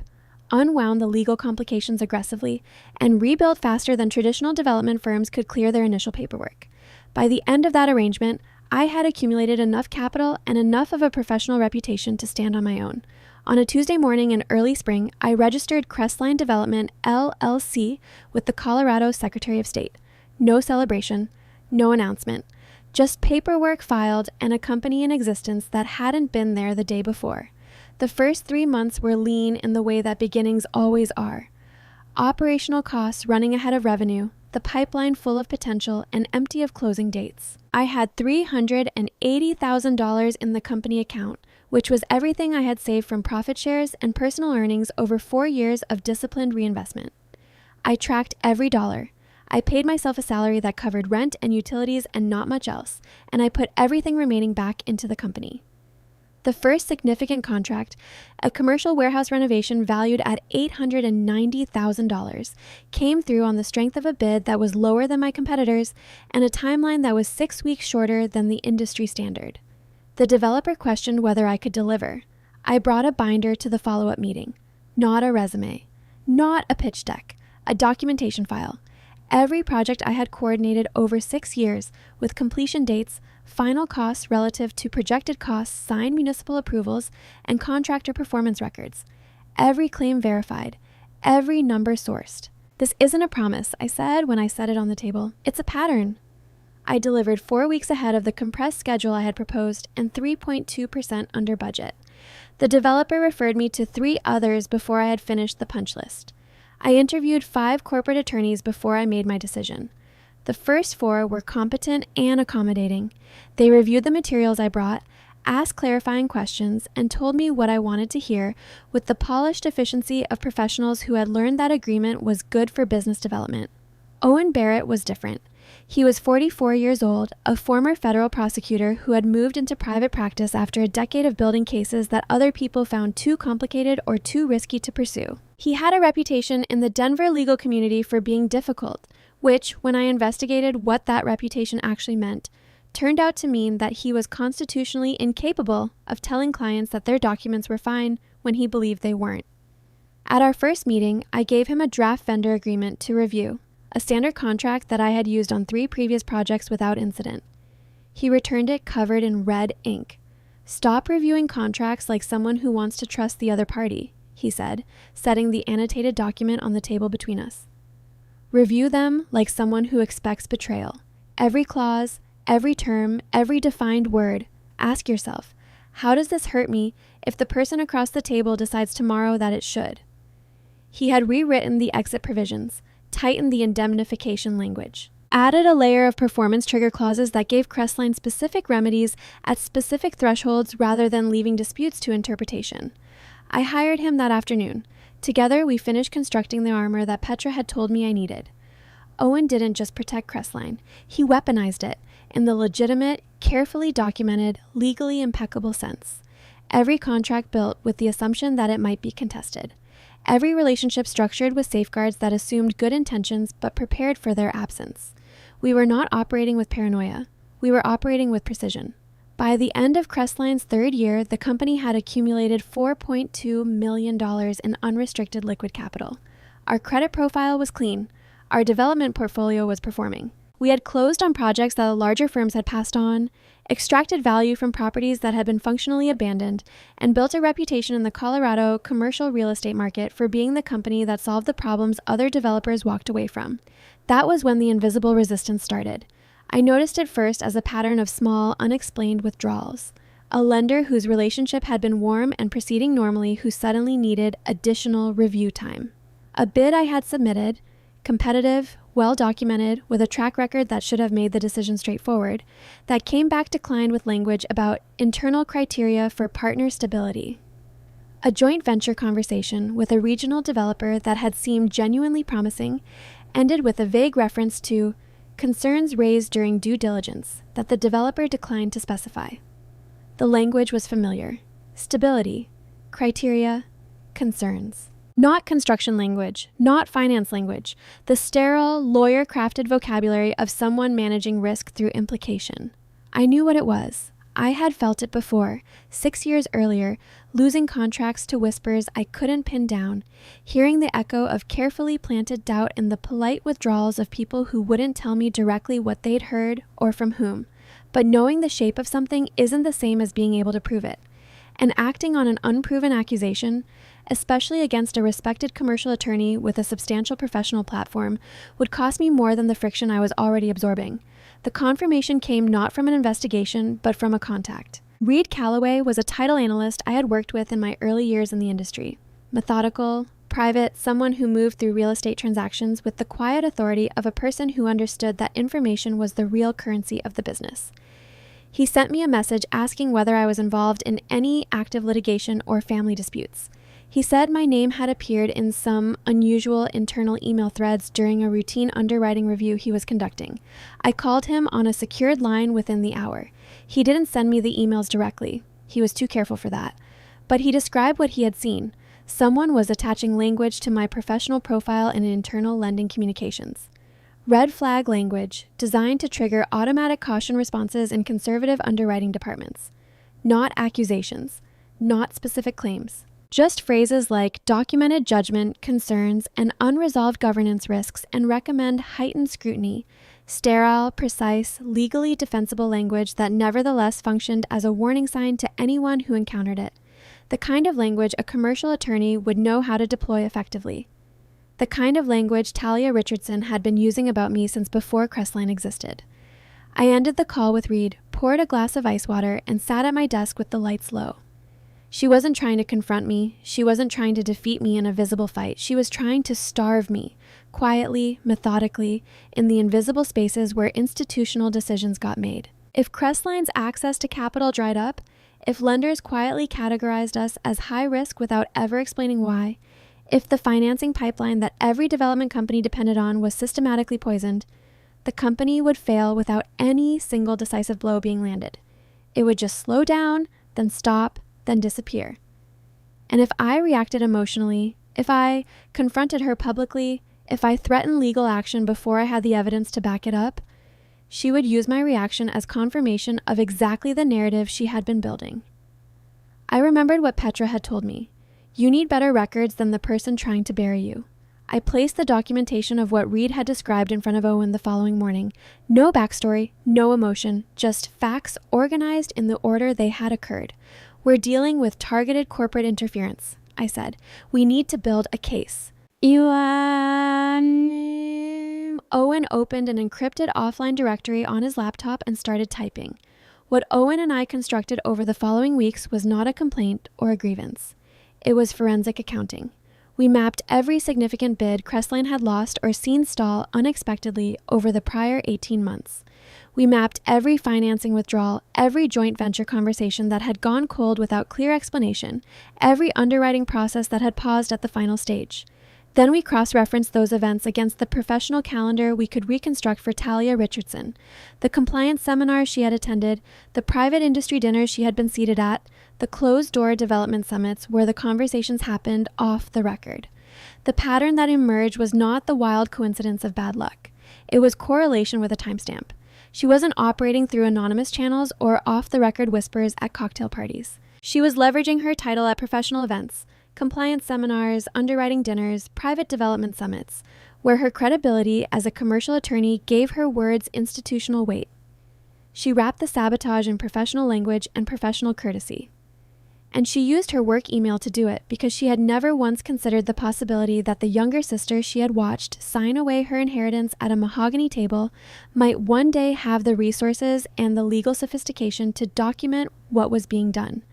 unwound the legal complications aggressively, and rebuilt faster than traditional development firms could clear their initial paperwork. By the end of that arrangement, I had accumulated enough capital and enough of a professional reputation to stand on my own. On a Tuesday morning in early spring, I registered Crestline Development, LLC, with the Colorado Secretary of State. No celebration, no announcement, just paperwork filed and a company in existence that hadn't been there the day before. The first 3 months were lean in the way that beginnings always are. Operational costs running ahead of revenue, the pipeline full of potential and empty of closing dates. I had $380,000 in the company account, which was everything I had saved from profit shares and personal earnings over 4 years of disciplined reinvestment. I tracked every dollar. I paid myself a salary that covered rent and utilities and not much else, and I put everything remaining back into the company. The first significant contract, a commercial warehouse renovation valued at $890,000, came through on the strength of a bid that was lower than my competitors and a timeline that was 6 weeks shorter than the industry standard. The developer questioned whether I could deliver. I brought a binder to the follow-up meeting. Not a resume. Not a pitch deck. A documentation file. Every project I had coordinated over 6 years with completion dates, final costs relative to projected costs, signed municipal approvals, and contractor performance records. Every claim verified. Every number sourced. This isn't a promise, I said when I set it on the table. It's a pattern. I delivered 4 weeks ahead of the compressed schedule I had proposed and 3.2% under budget. The developer referred me to 3 others before I had finished the punch list. I interviewed 5 corporate attorneys before I made my decision. The first 4 were competent and accommodating. They reviewed the materials I brought, asked clarifying questions, and told me what I wanted to hear with the polished efficiency of professionals who had learned that agreement was good for business development. Owen Barrett was different. He was 44 years old, a former federal prosecutor who had moved into private practice after a decade of building cases that other people found too complicated or too risky to pursue. He had a reputation in the Denver legal community for being difficult, which, when I investigated what that reputation actually meant, turned out to mean that he was constitutionally incapable of telling clients that their documents were fine when he believed they weren't. At our first meeting, I gave him a draft vendor agreement to review, a standard contract that I had used on 3 previous projects without incident. He returned it covered in red ink. "Stop reviewing contracts like someone who wants to trust the other party," he said, setting the annotated document on the table between us. "Review them like someone who expects betrayal. Every clause, every term, every defined word. Ask yourself, how does this hurt me if the person across the table decides tomorrow that it should?" He had rewritten the exit provisions, tightened the indemnification language, added a layer of performance trigger clauses that gave Crestline specific remedies at specific thresholds rather than leaving disputes to interpretation. I hired him that afternoon. Together, we finished constructing the armor that Petra had told me I needed. Owen didn't just protect Crestline. He weaponized it in the legitimate, carefully documented, legally impeccable sense. Every contract built with the assumption that it might be contested. Every relationship structured with safeguards that assumed good intentions but prepared for their absence. We were not operating with paranoia. We were operating with precision. By the end of Crestline's third year, the company had accumulated $4.2 million in unrestricted liquid capital. Our credit profile was clean. Our development portfolio was performing. We had closed on projects that the larger firms had passed on, extracted value from properties that had been functionally abandoned, and built a reputation in the Colorado commercial real estate market for being the company that solved the problems other developers walked away from. That was when the invisible resistance started. I noticed it first as a pattern of small, unexplained withdrawals. A lender whose relationship had been warm and proceeding normally who suddenly needed additional review time. A bid I had submitted, competitive, well-documented, with a track record that should have made the decision straightforward, that came back declined with language about internal criteria for partner stability. A joint venture conversation with a regional developer that had seemed genuinely promising ended with a vague reference to concerns raised during due diligence that the developer declined to specify. The language was familiar. Stability, criteria, concerns. Not construction language, not finance language, the sterile, lawyer-crafted vocabulary of someone managing risk through implication. I knew what it was. I had felt it before, 6 years earlier, losing contracts to whispers I couldn't pin down, hearing the echo of carefully planted doubt in the polite withdrawals of people who wouldn't tell me directly what they'd heard or from whom. But knowing the shape of something isn't the same as being able to prove it. And acting on an unproven accusation, especially against a respected commercial attorney with a substantial professional platform, would cost me more than the friction I was already absorbing. The confirmation came not from an investigation, but from a contact. Reed Calloway was a title analyst I had worked with in my early years in the industry. Methodical, private, someone who moved through real estate transactions with the quiet authority of a person who understood that information was the real currency of the business. He sent me a message asking whether I was involved in any active litigation or family disputes. He said my name had appeared in some unusual internal email threads during a routine underwriting review he was conducting. I called him on a secured line within the hour. He didn't send me the emails directly. He was too careful for that. But he described what he had seen. Someone was attaching language to my professional profile in internal lending communications. Red flag language designed to trigger automatic caution responses in conservative underwriting departments. Not accusations, not specific claims. Just phrases like documented judgment, concerns, and unresolved governance risks and recommend heightened scrutiny, sterile, precise, legally defensible language that nevertheless functioned as a warning sign to anyone who encountered it. The kind of language a commercial attorney would know how to deploy effectively. The kind of language Talia Richardson had been using about me since before Crestline existed. I ended the call with Reed, poured a glass of ice water, and sat at my desk with the lights low. She wasn't trying to confront me. She wasn't trying to defeat me in a visible fight. She was trying to starve me, quietly, methodically, in the invisible spaces where institutional decisions got made. If Crestline's access to capital dried up, if lenders quietly categorized us as high risk without ever explaining why, if the financing pipeline that every development company depended on was systematically poisoned, the company would fail without any single decisive blow being landed. It would just slow down, then stop, then disappear. And if I reacted emotionally, if I confronted her publicly, if I threatened legal action before I had the evidence to back it up, she would use my reaction as confirmation of exactly the narrative she had been building. I remembered what Petra had told me. You need better records than the person trying to bury you. I placed the documentation of what Reed had described in front of Owen the following morning. No backstory, no emotion, just facts organized in the order they had occurred. We're dealing with targeted corporate interference, I said. We need to build a case. Owen opened an encrypted offline directory on his laptop and started typing. What Owen and I constructed over the following weeks was not a complaint or a grievance. It was forensic accounting. We mapped every significant bid Crestline had lost or seen stall unexpectedly over the prior 18 months. We mapped every financing withdrawal, every joint venture conversation that had gone cold without clear explanation, every underwriting process that had paused at the final stage. Then we cross-referenced those events against the professional calendar we could reconstruct for Talia Richardson, the compliance seminars she had attended, the private industry dinners she had been seated at, the closed-door development summits where the conversations happened off the record. The pattern that emerged was not the wild coincidence of bad luck. It was correlation with a timestamp. She wasn't operating through anonymous channels or off-the-record whispers at cocktail parties. She was leveraging her title at professional events, compliance seminars, underwriting dinners, private development summits, where her credibility as a commercial attorney gave her words institutional weight. She wrapped the sabotage in professional language and professional courtesy. And she used her work email to do it because she had never once considered the possibility that the younger sister she had watched sign away her inheritance at a mahogany table might one day have the resources and the legal sophistication to document what was being done.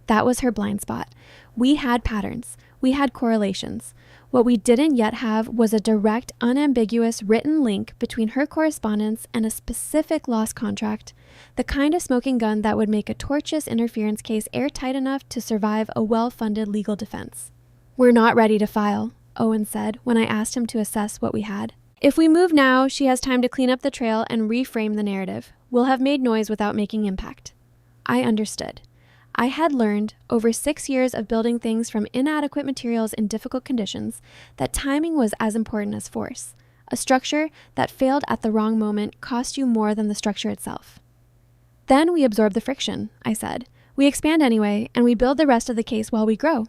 That was her blind spot. We had patterns. We had correlations. What we didn't yet have was a direct, unambiguous written link between her correspondence and a specific loss contract, the kind of smoking gun that would make a tortious interference case airtight enough to survive a well-funded legal defense. "We're not ready to file," Owen said when I asked him to assess what we had. "If we move now, she has time to clean up the trail and reframe the narrative. We'll have made noise without making impact." I understood. I had learned, over 6 years of building things from inadequate materials in difficult conditions, that timing was as important as force. A structure that failed at the wrong moment cost you more than the structure itself. "Then we absorb the friction," I said. "We expand anyway, and we build the rest of the case while we grow."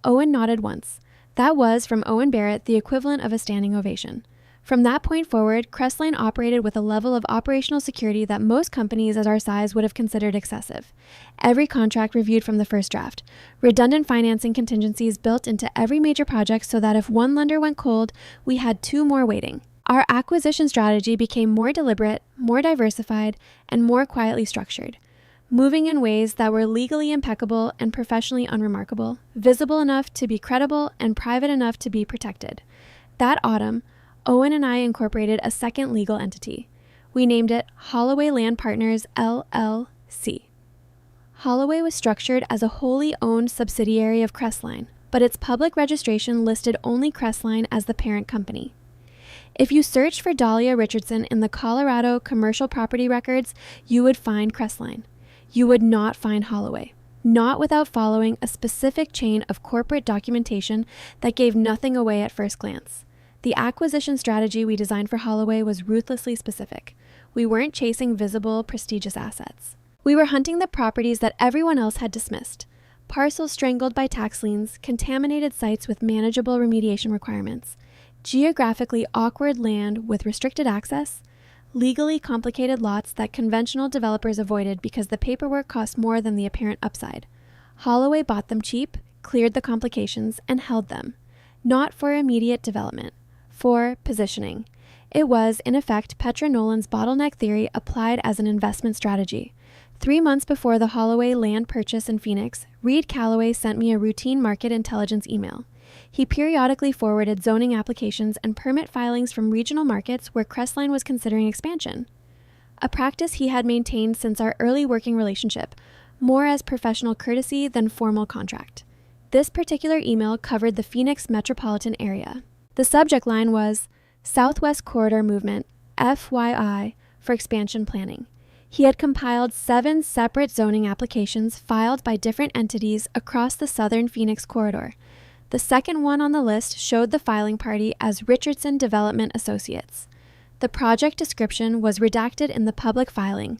Owen nodded once. That was, from Owen Barrett, the equivalent of a standing ovation. From that point forward, Crestline operated with a level of operational security that most companies at our size would have considered excessive. Every contract reviewed from the first draft. Redundant financing contingencies built into every major project so that if one lender went cold, we had 2 more waiting. Our acquisition strategy became more deliberate, more diversified, and more quietly structured, moving in ways that were legally impeccable and professionally unremarkable, visible enough to be credible and private enough to be protected. That autumn, Owen and I incorporated a second legal entity. We named it Holloway Land Partners, LLC. Holloway was structured as a wholly owned subsidiary of Crestline, but its public registration listed only Crestline as the parent company. If you searched for Dahlia Richardson in the Colorado commercial property records, you would find Crestline. You would not find Holloway, not without following a specific chain of corporate documentation that gave nothing away at first glance. The acquisition strategy we designed for Holloway was ruthlessly specific. We weren't chasing visible, prestigious assets. We were hunting the properties that everyone else had dismissed. Parcels strangled by tax liens, contaminated sites with manageable remediation requirements, geographically awkward land with restricted access, legally complicated lots that conventional developers avoided because the paperwork cost more than the apparent upside. Holloway bought them cheap, cleared the complications, and held them. Not for immediate development. For positioning. It was, in effect, Petra Nolan's bottleneck theory applied as an investment strategy. 3 months before the Holloway land purchase in Phoenix, Reed Calloway sent me a routine market intelligence email. He periodically forwarded zoning applications and permit filings from regional markets where Crestline was considering expansion. A practice he had maintained since our early working relationship, more as professional courtesy than formal contract. This particular email covered the Phoenix metropolitan area. The subject line was, Southwest Corridor Movement, FYI, for expansion planning. He had compiled 7 separate zoning applications filed by different entities across the southern Phoenix corridor. The second one on the list showed the filing party as Richardson Development Associates. The project description was redacted in the public filing,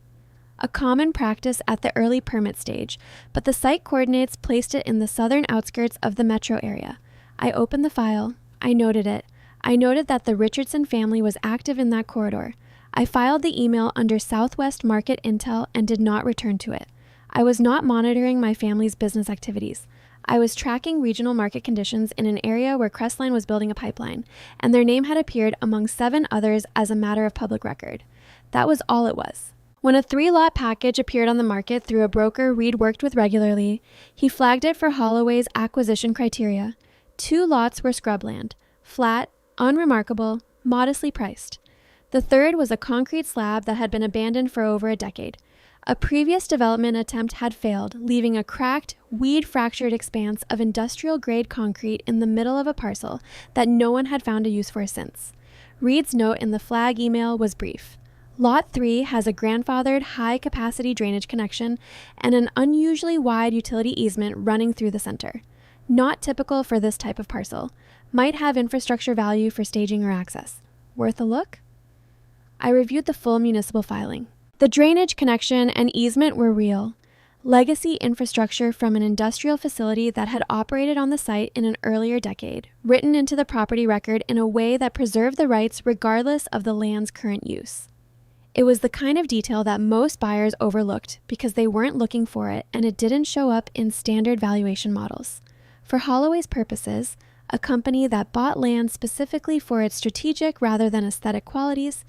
a common practice at the early permit stage, but the site coordinates placed it in the southern outskirts of the metro area. I opened the file. I noted it. I noted that the Richardson family was active in that corridor. I filed the email under Southwest Market Intel and did not return to it. I was not monitoring my family's business activities. I was tracking regional market conditions in an area where Crestline was building a pipeline, and their name had appeared among 7 others as a matter of public record. That was all it was. When a 3-lot package appeared on the market through a broker Reed worked with regularly, he flagged it for Holloway's acquisition criteria. 2 lots were scrubland, flat, unremarkable, modestly priced. The third was a concrete slab that had been abandoned for over a decade. A previous development attempt had failed, leaving a cracked, weed-fractured expanse of industrial-grade concrete in the middle of a parcel that no one had found a use for since. Reed's note in the flag email was brief. Lot 3 has a grandfathered high-capacity drainage connection and an unusually wide utility easement running through the center. Not typical for this type of parcel. Might have infrastructure value for staging or access. Worth a look? I reviewed the full municipal filing. The drainage connection and easement were real. Legacy infrastructure from an industrial facility that had operated on the site in an earlier decade, written into the property record in a way that preserved the rights regardless of the land's current use. It was the kind of detail that most buyers overlooked because they weren't looking for it and it didn't show up in standard valuation models. For Holloway's purposes, a company that bought land specifically for its strategic rather than aesthetic qualities,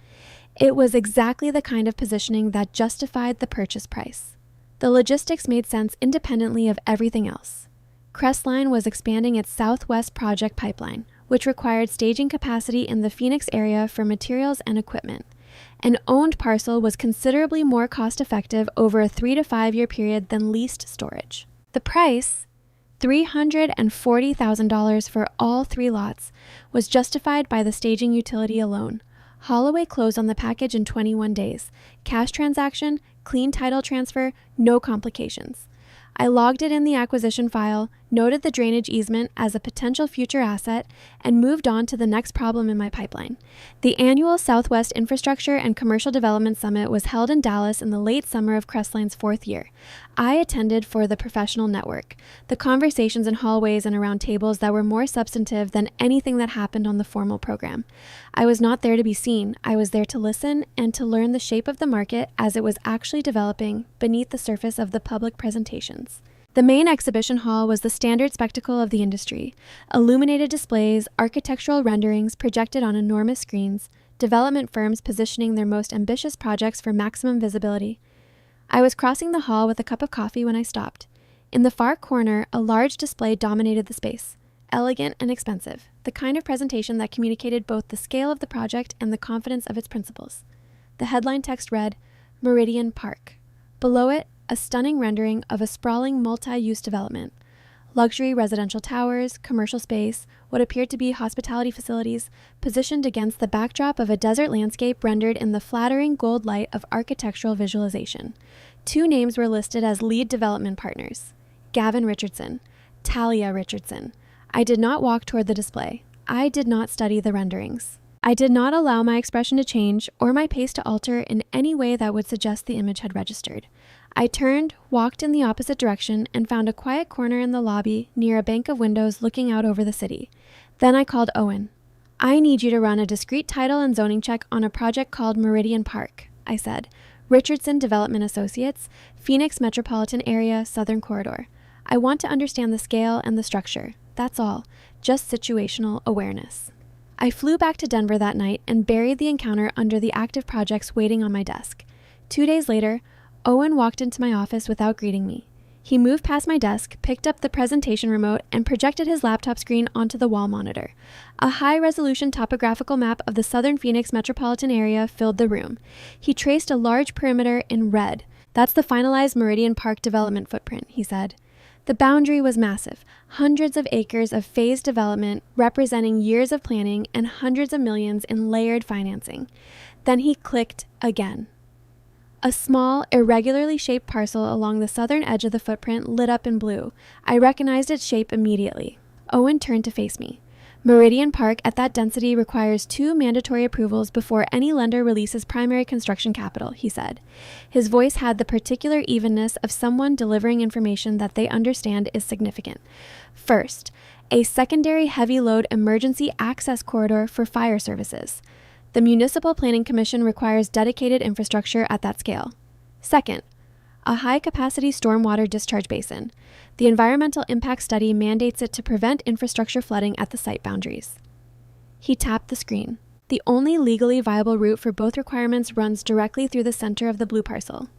it was exactly the kind of positioning that justified the purchase price. The logistics made sense independently of everything else. Crestline was expanding its Southwest Project pipeline, which required staging capacity in the Phoenix area for materials and equipment. An owned parcel was considerably more cost-effective over a 3 to 5 year period than leased storage. The price, $340,000 for all 3 lots, was justified by the staging utility alone. Holloway closed on the package in 21 days. Cash transaction, clean title transfer, no complications. I logged it in the acquisition file, noted the drainage easement as a potential future asset, and moved on to the next problem in my pipeline. The annual Southwest Infrastructure and Commercial Development Summit was held in Dallas in the late summer of Crestline's 4th year. I attended for the professional network, the conversations in hallways and around tables that were more substantive than anything that happened on the formal program. I was not there to be seen. I was there to listen and to learn the shape of the market as it was actually developing beneath the surface of the public presentations. The main exhibition hall was the standard spectacle of the industry. Illuminated displays, architectural renderings projected on enormous screens, development firms positioning their most ambitious projects for maximum visibility. I was crossing the hall with a cup of coffee when I stopped. In the far corner, a large display dominated the space. Elegant and expensive, the kind of presentation that communicated both the scale of the project and the confidence of its principals. The headline text read, Meridian Park. Below it, a stunning rendering of a sprawling multi-use development. Luxury residential towers, commercial space, what appeared to be hospitality facilities, positioned against the backdrop of a desert landscape rendered in the flattering gold light of architectural visualization. 2 names were listed as lead development partners. Gavin Richardson, Talia Richardson. I did not walk toward the display. I did not study the renderings. I did not allow my expression to change or my pace to alter in any way that would suggest the image had registered. I turned, walked in the opposite direction, and found a quiet corner in the lobby near a bank of windows looking out over the city. Then I called Owen. I need you to run a discrete title and zoning check on a project called Meridian Park, I said. Richardson Development Associates, Phoenix Metropolitan Area, Southern Corridor. I want to understand the scale and the structure. That's all. Just situational awareness. I flew back to Denver that night and buried the encounter under the active projects waiting on my desk. 2 days later, Owen walked into my office without greeting me. He moved past my desk, picked up the presentation remote, and projected his laptop screen onto the wall monitor. A high-resolution topographical map of the southern Phoenix metropolitan area filled the room. He traced a large perimeter in red. That's the finalized Meridian Park development footprint, he said. The boundary was massive, hundreds of acres of phased development representing years of planning and hundreds of millions in layered financing. Then he clicked again. A small, irregularly shaped parcel along the southern edge of the footprint lit up in blue. I recognized its shape immediately. Owen turned to face me. Meridian Park at that density requires 2 mandatory approvals before any lender releases primary construction capital, he said. His voice had the particular evenness of someone delivering information that they understand is significant. First, a secondary heavy load emergency access corridor for fire services. The Municipal Planning Commission requires dedicated infrastructure at that scale. Second, a high-capacity stormwater discharge basin. The environmental impact study mandates it to prevent infrastructure flooding at the site boundaries. He tapped the screen. The only legally viable route for both requirements runs directly through the center of the blue parcel.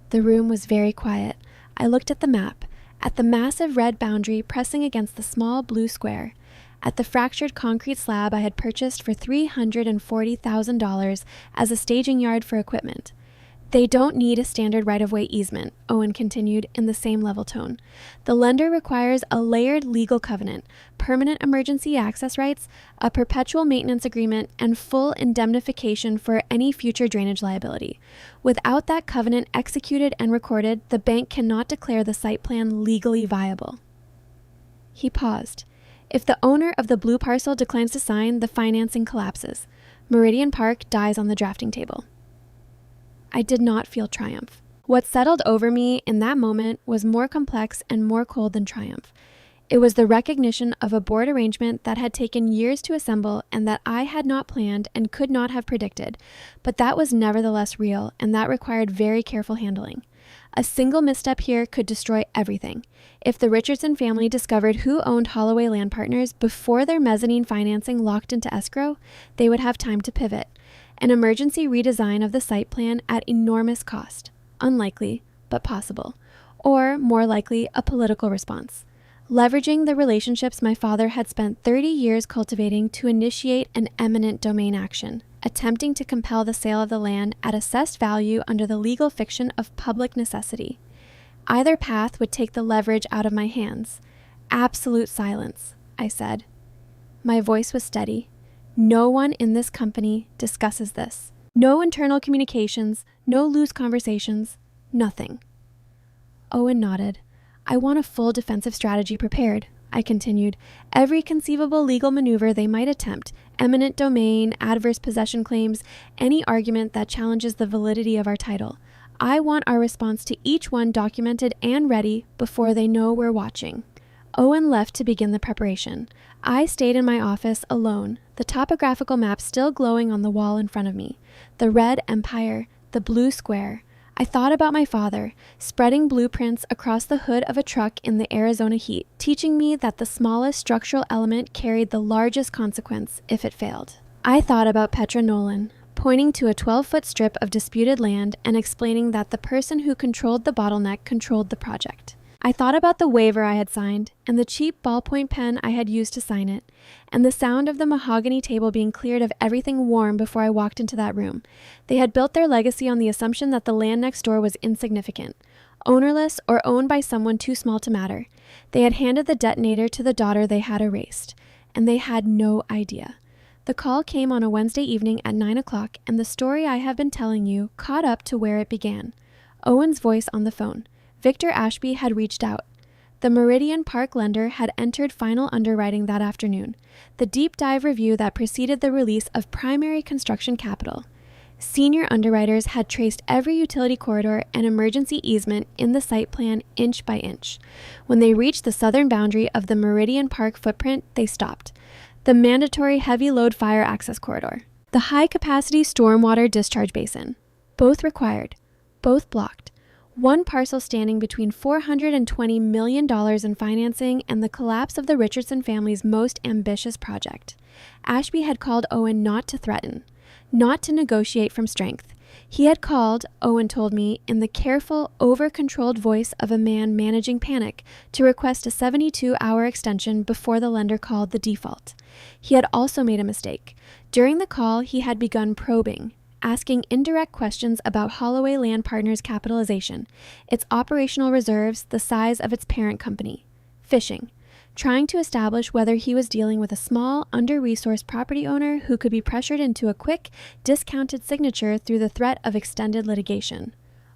The room was very quiet. I looked at the map. at the massive red boundary pressing against the small blue square, at the fractured concrete slab I had purchased for $340,000 as a staging yard for equipment. They don't need a standard right-of-way easement, Owen continued in the same level tone. The lender requires a layered legal covenant, permanent emergency access rights, a perpetual maintenance agreement, and full indemnification for any future drainage liability. Without that covenant executed and recorded, the bank cannot declare the site plan legally viable. He paused. If the owner of the blue parcel declines to sign, the financing collapses. Meridian Park dies on the drafting table. I did not feel triumph. What settled over me in that moment was more complex and more cold than triumph. It was the recognition of a board arrangement that had taken years to assemble and that I had not planned and could not have predicted, but that was nevertheless real, and that required very careful handling. A single misstep here could destroy everything. If the Richardson family discovered who owned Holloway Land Partners before their mezzanine financing locked into escrow, they would have time to pivot. An emergency redesign of the site plan at enormous cost. Unlikely, but possible. Or, more likely, a political response. Leveraging the relationships my father had spent 30 years cultivating to initiate an eminent domain action, attempting to compel the sale of the land at assessed value under the legal fiction of public necessity. Either path would take the leverage out of my hands. Absolute silence, I said. My voice was steady. No one in this company discusses this. No internal communications, no loose conversations, nothing. Owen nodded. I want a full defensive strategy prepared, I continued. Every conceivable legal maneuver they might attempt, eminent domain, adverse possession claims, any argument that challenges the validity of our title. I want our response to each one documented and ready before they know we're watching. Owen left to begin the preparation. I stayed in my office alone, the topographical map still glowing on the wall in front of me. The red empire, the blue square. I thought about my father, spreading blueprints across the hood of a truck in the Arizona heat, teaching me that the smallest structural element carried the largest consequence if it failed. I thought about Petra Nolan, pointing to a 12-foot strip of disputed land and explaining that the person who controlled the bottleneck controlled the project. I thought about the waiver I had signed, and the cheap ballpoint pen I had used to sign it, and the sound of the mahogany table being cleared of everything warm before I walked into that room. They had built their legacy on the assumption that the land next door was insignificant, ownerless, or owned by someone too small to matter. They had handed the detonator to the daughter they had erased, and they had no idea. The call came on a Wednesday evening at 9 o'clock, and the story I have been telling you caught up to where it began. Owen's voice on the phone. Victor Ashby had reached out. The Meridian Park lender had entered final underwriting that afternoon, the deep dive review that preceded the release of primary construction capital. Senior underwriters had traced every utility corridor and emergency easement in the site plan inch by inch. When they reached the southern boundary of the Meridian Park footprint, they stopped. The mandatory heavy load fire access corridor. The high-capacity stormwater discharge basin. Both required. Both blocked. One parcel standing between $420 million in financing and the collapse of the Richardson family's most ambitious project. Ashby had called Owen not to threaten, not to negotiate from strength. He had called, Owen told me, in the careful, over-controlled voice of a man managing panic, to request a 72-hour extension before the lender called the default. He had also made a mistake. During the call, he had begun probing, asking indirect questions about Holloway Land Partners' capitalization, its operational reserves, the size of its parent company. Fishing. Trying to establish whether he was dealing with a small, under-resourced property owner who could be pressured into a quick, discounted signature through the threat of extended litigation.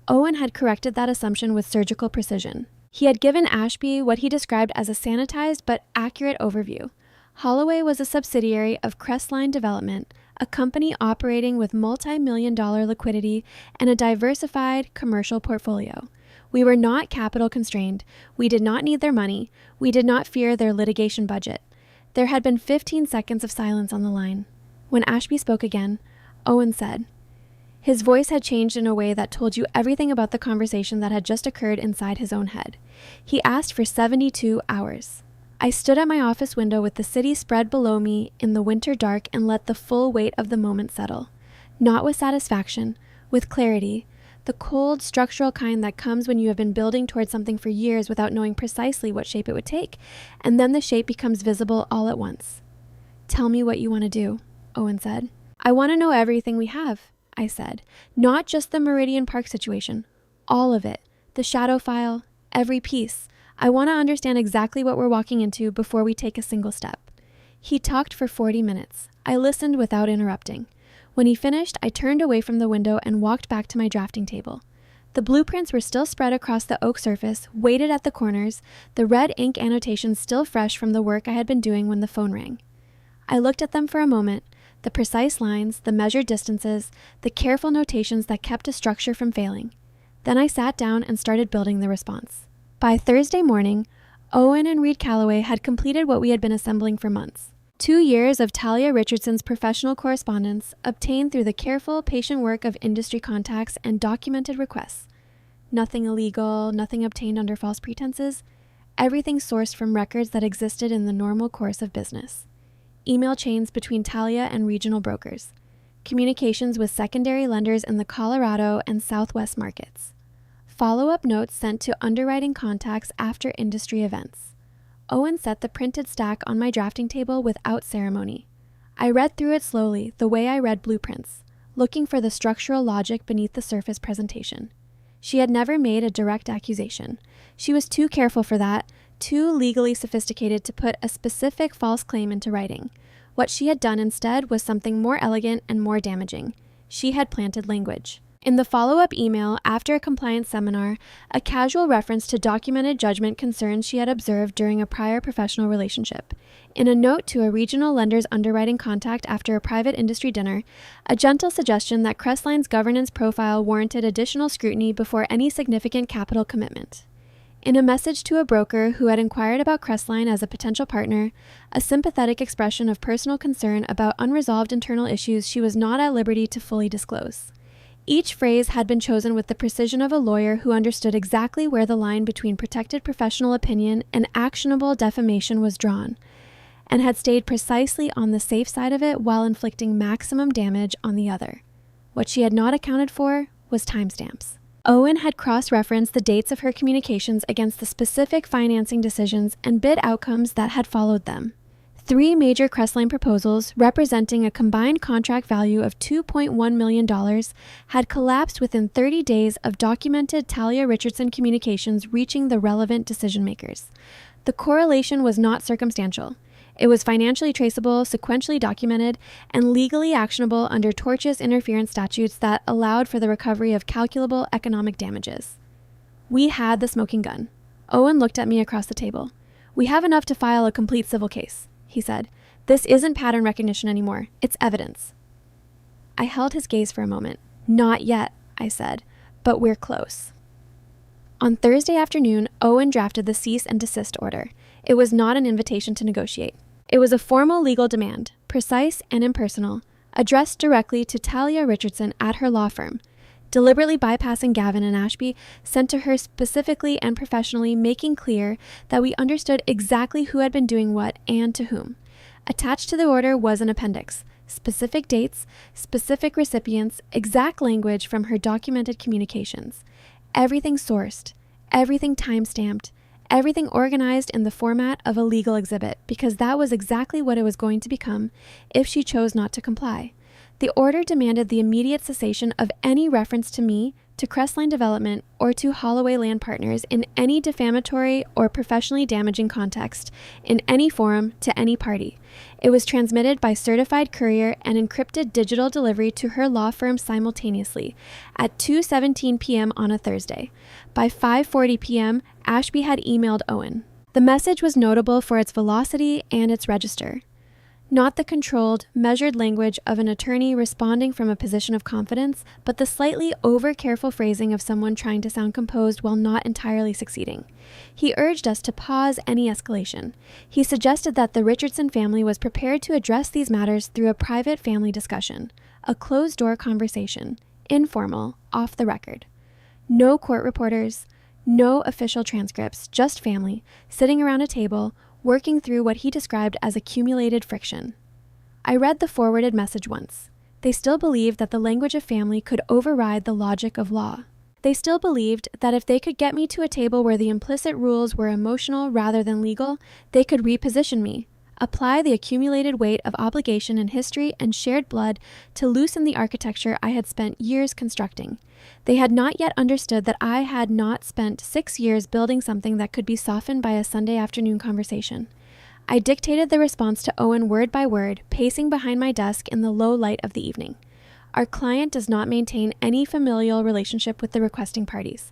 Owen had corrected that assumption with surgical precision. He had given Ashby what he described as a sanitized but accurate overview. Holloway was a subsidiary of Crestline Development, a company operating with multi-million-dollar liquidity and a diversified commercial portfolio. We were not capital constrained. We did not need their money. We did not fear their litigation budget. There had been 15 seconds of silence on the line. When Ashby spoke again, Owen said. His voice had changed in a way that told you everything about the conversation that had just occurred inside his own head. He asked for 72 hours. I stood at my office window with the city spread below me in the winter dark and let the full weight of the moment settle. Not with satisfaction, with clarity. the cold, structural kind that comes when you have been building towards something for years without knowing precisely what shape it would take, and then the shape becomes visible all at once. "Tell me what you want to do," Owen said. "I want to know everything we have," I said. "Not just the Meridian Park situation. All of it. The shadow file, every piece. I want to understand exactly what we're walking into before we take a single step." He talked for 40 minutes. I listened without interrupting. When he finished, I turned away from the window and walked back to my drafting table. The blueprints were still spread across the oak surface, weighted at the corners, the red ink annotations still fresh from the work I had been doing when the phone rang. I looked at them for a moment, the precise lines, the measured distances, the careful notations that kept a structure from failing. Then I sat down and started building the response. By Thursday morning, Owen and Reed Calloway had completed what we had been assembling for months. 2 years of Talia Richardson's professional correspondence obtained through the careful, patient work of industry contacts and documented requests. Nothing illegal, nothing obtained under false pretenses, everything sourced from records that existed in the normal course of business. Email chains between Talia and regional brokers. Communications with secondary lenders in the Colorado and Southwest markets. Follow-up notes sent to underwriting contacts after industry events. Owen set the printed stack on my drafting table without ceremony. I read through it slowly, the way I read blueprints, looking for the structural logic beneath the surface presentation. She had never made a direct accusation. She was too careful for that, too legally sophisticated to put a specific false claim into writing. What she had done instead was something more elegant and more damaging. She had planted language. In the follow-up email after a compliance seminar, a casual reference to documented judgment concerns she had observed during a prior professional relationship. In a note to a regional lender's underwriting contact after a private industry dinner, a gentle suggestion that Crestline's governance profile warranted additional scrutiny before any significant capital commitment. In a message to a broker who had inquired about Crestline as a potential partner, a sympathetic expression of personal concern about unresolved internal issues she was not at liberty to fully disclose. Each phrase had been chosen with the precision of a lawyer who understood exactly where the line between protected professional opinion and actionable defamation was drawn, and had stayed precisely on the safe side of it while inflicting maximum damage on the other. What she had not accounted for was timestamps. Owen had cross-referenced the dates of her communications against the specific financing decisions and bid outcomes that had followed them. 3 major Crestline proposals, representing a combined contract value of $2.1 million, had collapsed within 30 days of documented Talia Richardson communications reaching the relevant decision-makers. The correlation was not circumstantial. It was financially traceable, sequentially documented, and legally actionable under tortious interference statutes that allowed for the recovery of calculable economic damages. We had the smoking gun. Owen looked at me across the table. "We have enough to file a complete civil case," he said. "This isn't pattern recognition anymore. It's evidence." I held his gaze for a moment. "Not yet," I said, "but we're close." On Thursday afternoon, Owen drafted the cease and desist order. It was not an invitation to negotiate. It was a formal legal demand, precise and impersonal, addressed directly to Talia Richardson at her law firm, deliberately bypassing Gavin and Ashby, sent to her specifically and professionally, making clear that we understood exactly who had been doing what and to whom. Attached to the order was an appendix, specific dates, specific recipients, exact language from her documented communications. Everything sourced, everything time-stamped, everything organized in the format of a legal exhibit, because that was exactly what it was going to become if she chose not to comply. The order demanded the immediate cessation of any reference to me, to Crestline Development, or to Holloway Land Partners in any defamatory or professionally damaging context, in any forum, to any party. It was transmitted by certified courier and encrypted digital delivery to her law firm simultaneously at 2:17 p.m. on a Thursday. By 5:40 p.m., Ashby had emailed Owen. The message was notable for its velocity and its register. Not the controlled, measured language of an attorney responding from a position of confidence, but the slightly over-careful phrasing of someone trying to sound composed while not entirely succeeding. He urged us to pause any escalation. He suggested that the Richardson family was prepared to address these matters through a private family discussion, a closed-door conversation, informal, off the record. No court reporters, no official transcripts, just family, sitting around a table, working through what he described as accumulated friction. I read the forwarded message once. They still believed that the language of family could override the logic of law. They still believed that if they could get me to a table where the implicit rules were emotional rather than legal, they could reposition me, apply the accumulated weight of obligation and history and shared blood to loosen the architecture I had spent years constructing. They had not yet understood that I had not spent 6 years building something that could be softened by a Sunday afternoon conversation. I dictated the response to Owen word by word, pacing behind my desk in the low light of the evening. Our client does not maintain any familial relationship with the requesting parties.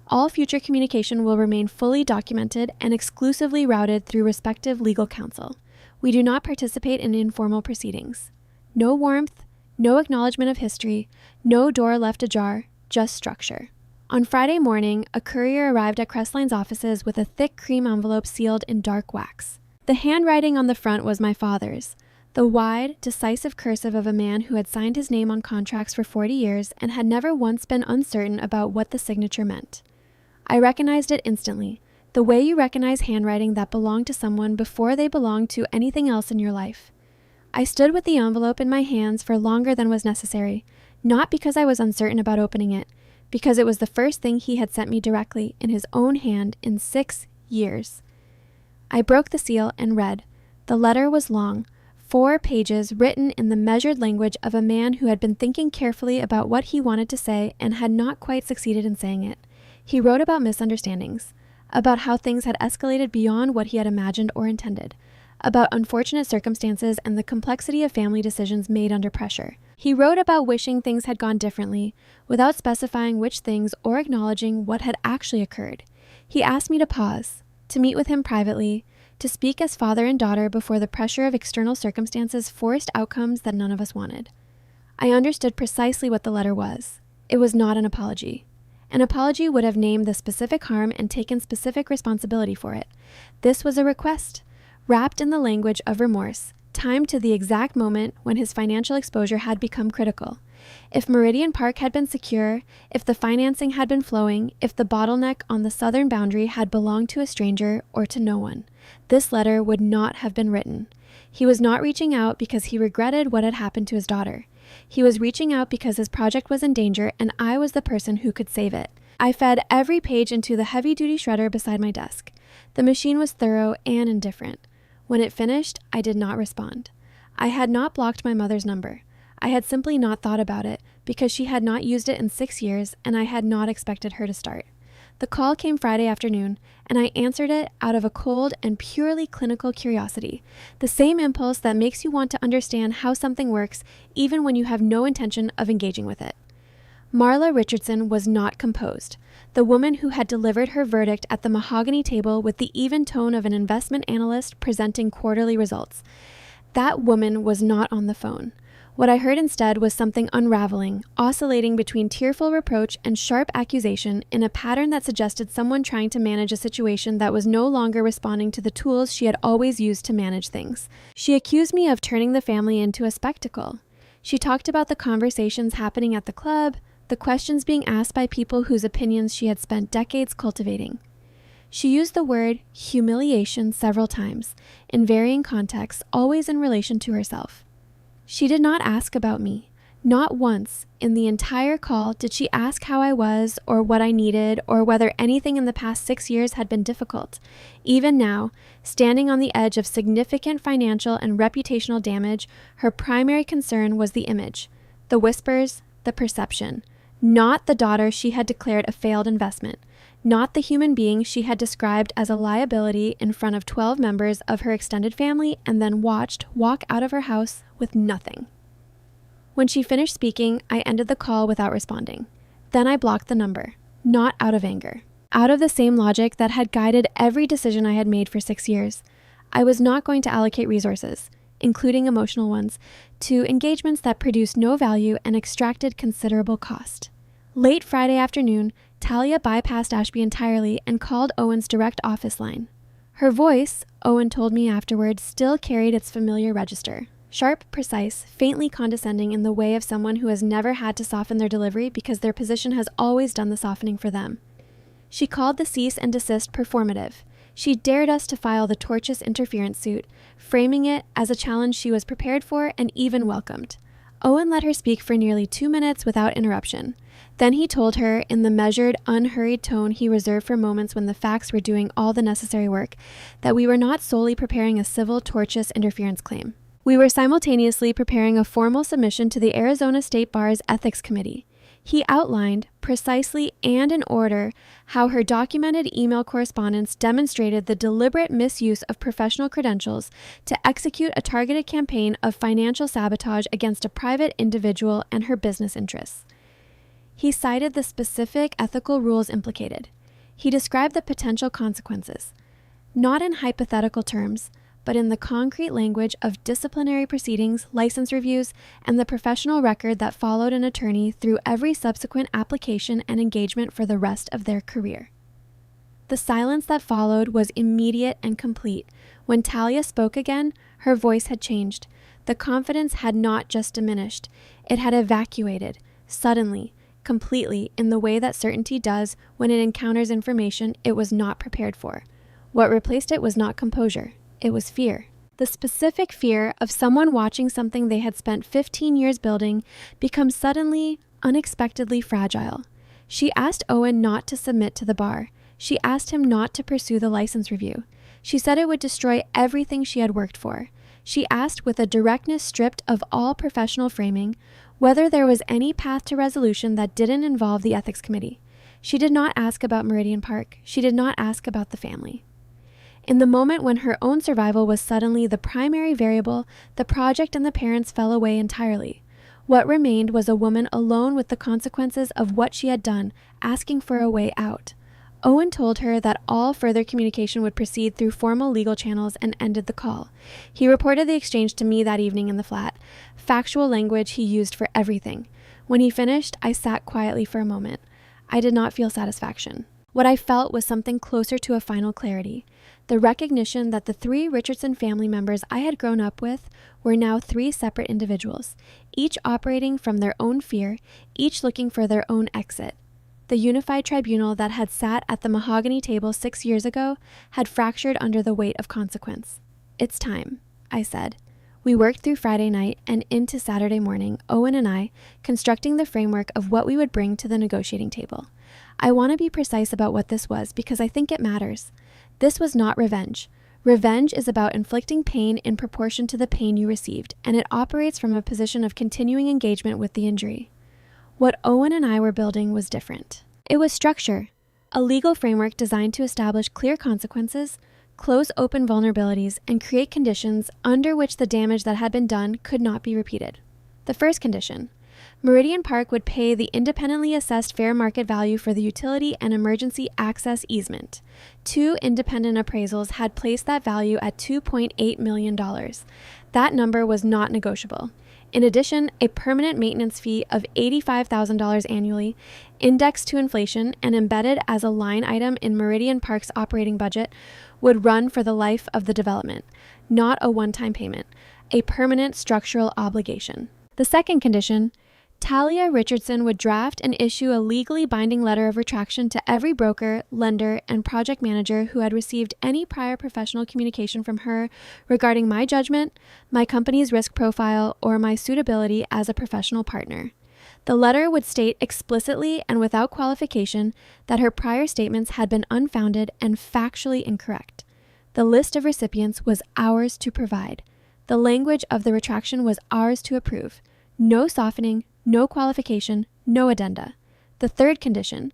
All future communication will remain fully documented and exclusively routed through respective legal counsel. We do not participate in informal proceedings. No warmth, no acknowledgement of history, no door left ajar, just structure. On Friday morning, a courier arrived at Crestline's offices with a thick cream envelope sealed in dark wax. The handwriting on the front was my father's, the wide, decisive cursive of a man who had signed his name on contracts for 40 years and had never once been uncertain about what the signature meant. I recognized it instantly, the way you recognize handwriting that belonged to someone before they belonged to anything else in your life. I stood with the envelope in my hands for longer than was necessary, not because I was uncertain about opening it, because it was the first thing he had sent me directly in his own hand in 6 years. I broke the seal and read. The letter was long, 4 pages written in the measured language of a man who had been thinking carefully about what he wanted to say and had not quite succeeded in saying it. He wrote about misunderstandings, about how things had escalated beyond what he had imagined or intended, about unfortunate circumstances and the complexity of family decisions made under pressure. He wrote about wishing things had gone differently, without specifying which things or acknowledging what had actually occurred. He asked me to pause, to meet with him privately, to speak as father and daughter before the pressure of external circumstances forced outcomes that none of us wanted. I understood precisely what the letter was. It was not an apology. An apology would have named the specific harm and taken specific responsibility for it. This was a request, wrapped in the language of remorse, timed to the exact moment when his financial exposure had become critical. If Meridian Park had been secure, if the financing had been flowing, if the bottleneck on the southern boundary had belonged to a stranger or to no one, this letter would not have been written. He was not reaching out because he regretted what had happened to his daughter. He was reaching out because his project was in danger and I was the person who could save it. I fed every page into the heavy-duty shredder beside my desk. The machine was thorough and indifferent. When it finished, I did not respond. I had not blocked my mother's number. I had simply not thought about it because she had not used it in 6 years and I had not expected her to start. The call came Friday afternoon, and I answered it out of a cold and purely clinical curiosity, the same impulse that makes you want to understand how something works even when you have no intention of engaging with it. Marla Richardson was not composed, the woman who had delivered her verdict at the mahogany table with the even tone of an investment analyst presenting quarterly results. That woman was not on the phone. What I heard instead was something unraveling, oscillating between tearful reproach and sharp accusation in a pattern that suggested someone trying to manage a situation that was no longer responding to the tools she had always used to manage things. She accused me of turning the family into a spectacle. She talked about the conversations happening at the club, the questions being asked by people whose opinions she had spent decades cultivating. She used the word humiliation several times, in varying contexts, always in relation to herself. She did not ask about me. Not once in the entire call did she ask how I was or what I needed or whether anything in the past 6 years had been difficult. Even now, standing on the edge of significant financial and reputational damage, her primary concern was the image, the whispers, the perception, not the daughter she had declared a failed investment, not the human being she had described as a liability in front of 12 members of her extended family and then watched walk out of her house with nothing. When she finished speaking, I ended the call without responding. Then I blocked the number, not out of anger, out of the same logic that had guided every decision I had made for 6 years. I was not going to allocate resources, including emotional ones, to engagements that produced no value and extracted considerable cost. Late Friday afternoon, Talia bypassed Ashby entirely and called Owen's direct office line. Her voice, Owen told me afterward, still carried its familiar register. Sharp, precise, faintly condescending in the way of someone who has never had to soften their delivery because their position has always done the softening for them. She called the cease and desist performative. She dared us to file the tortious interference suit, framing it as a challenge she was prepared for and even welcomed. Owen let her speak for nearly 2 minutes without interruption. Then he told her, in the measured, unhurried tone he reserved for moments when the facts were doing all the necessary work, that we were not solely preparing a civil tortious interference claim. We were simultaneously preparing a formal submission to the Arizona State Bar's Ethics Committee. He outlined, precisely and in order, how her documented email correspondence demonstrated the deliberate misuse of professional credentials to execute a targeted campaign of financial sabotage against a private individual and her business interests. He cited the specific ethical rules implicated. He described the potential consequences, not in hypothetical terms, but in the concrete language of disciplinary proceedings, license reviews, and the professional record that followed an attorney through every subsequent application and engagement for the rest of their career. The silence that followed was immediate and complete. When Talia spoke again, her voice had changed. The confidence had not just diminished, it had evacuated, suddenly, completely, in the way that certainty does when it encounters information it was not prepared for. What replaced it was not composure. It was fear. The specific fear of someone watching something they had spent 15 years building become suddenly, unexpectedly fragile. She asked Owen not to submit to the bar. She asked him not to pursue the license review. She said it would destroy everything she had worked for. She asked, with a directness stripped of all professional framing, whether there was any path to resolution that didn't involve the ethics committee. She did not ask about Meridian Park. She did not ask about the family. In the moment when her own survival was suddenly the primary variable, the project and the parents fell away entirely. What remained was a woman alone with the consequences of what she had done, asking for a way out. Owen told her that all further communication would proceed through formal legal channels and ended the call. He reported the exchange to me that evening in the flat, factual language he used for everything. When he finished, I sat quietly for a moment. I did not feel satisfaction. What I felt was something closer to a final clarity. The recognition that the 3 Richardson family members I had grown up with were now 3 separate individuals, each operating from their own fear, each looking for their own exit. The unified tribunal that had sat at the mahogany table 6 years ago had fractured under the weight of consequence. "It's time," I said. We worked through Friday night and into Saturday morning, Owen and I, constructing the framework of what we would bring to the negotiating table. I want to be precise about what this was because I think it matters. This was not revenge. Revenge is about inflicting pain in proportion to the pain you received, and it operates from a position of continuing engagement with the injury. What Owen and I were building was different. It was structure, a legal framework designed to establish clear consequences, close open vulnerabilities, and create conditions under which the damage that had been done could not be repeated. The first condition: Meridian Park would pay the independently assessed fair market value for the utility and emergency access easement. 2 independent appraisals had placed that value at $2.8 million. That number was not negotiable. In addition, a permanent maintenance fee of $85,000 annually, indexed to inflation and embedded as a line item in Meridian Park's operating budget, would run for the life of the development, not a one-time payment, a permanent structural obligation. The second condition: Talia Richardson would draft and issue a legally binding letter of retraction to every broker, lender, and project manager who had received any prior professional communication from her regarding my judgment, my company's risk profile, or my suitability as a professional partner. The letter would state explicitly and without qualification that her prior statements had been unfounded and factually incorrect. The list of recipients was ours to provide. The language of the retraction was ours to approve. No softening, no qualification, no addenda. The third condition: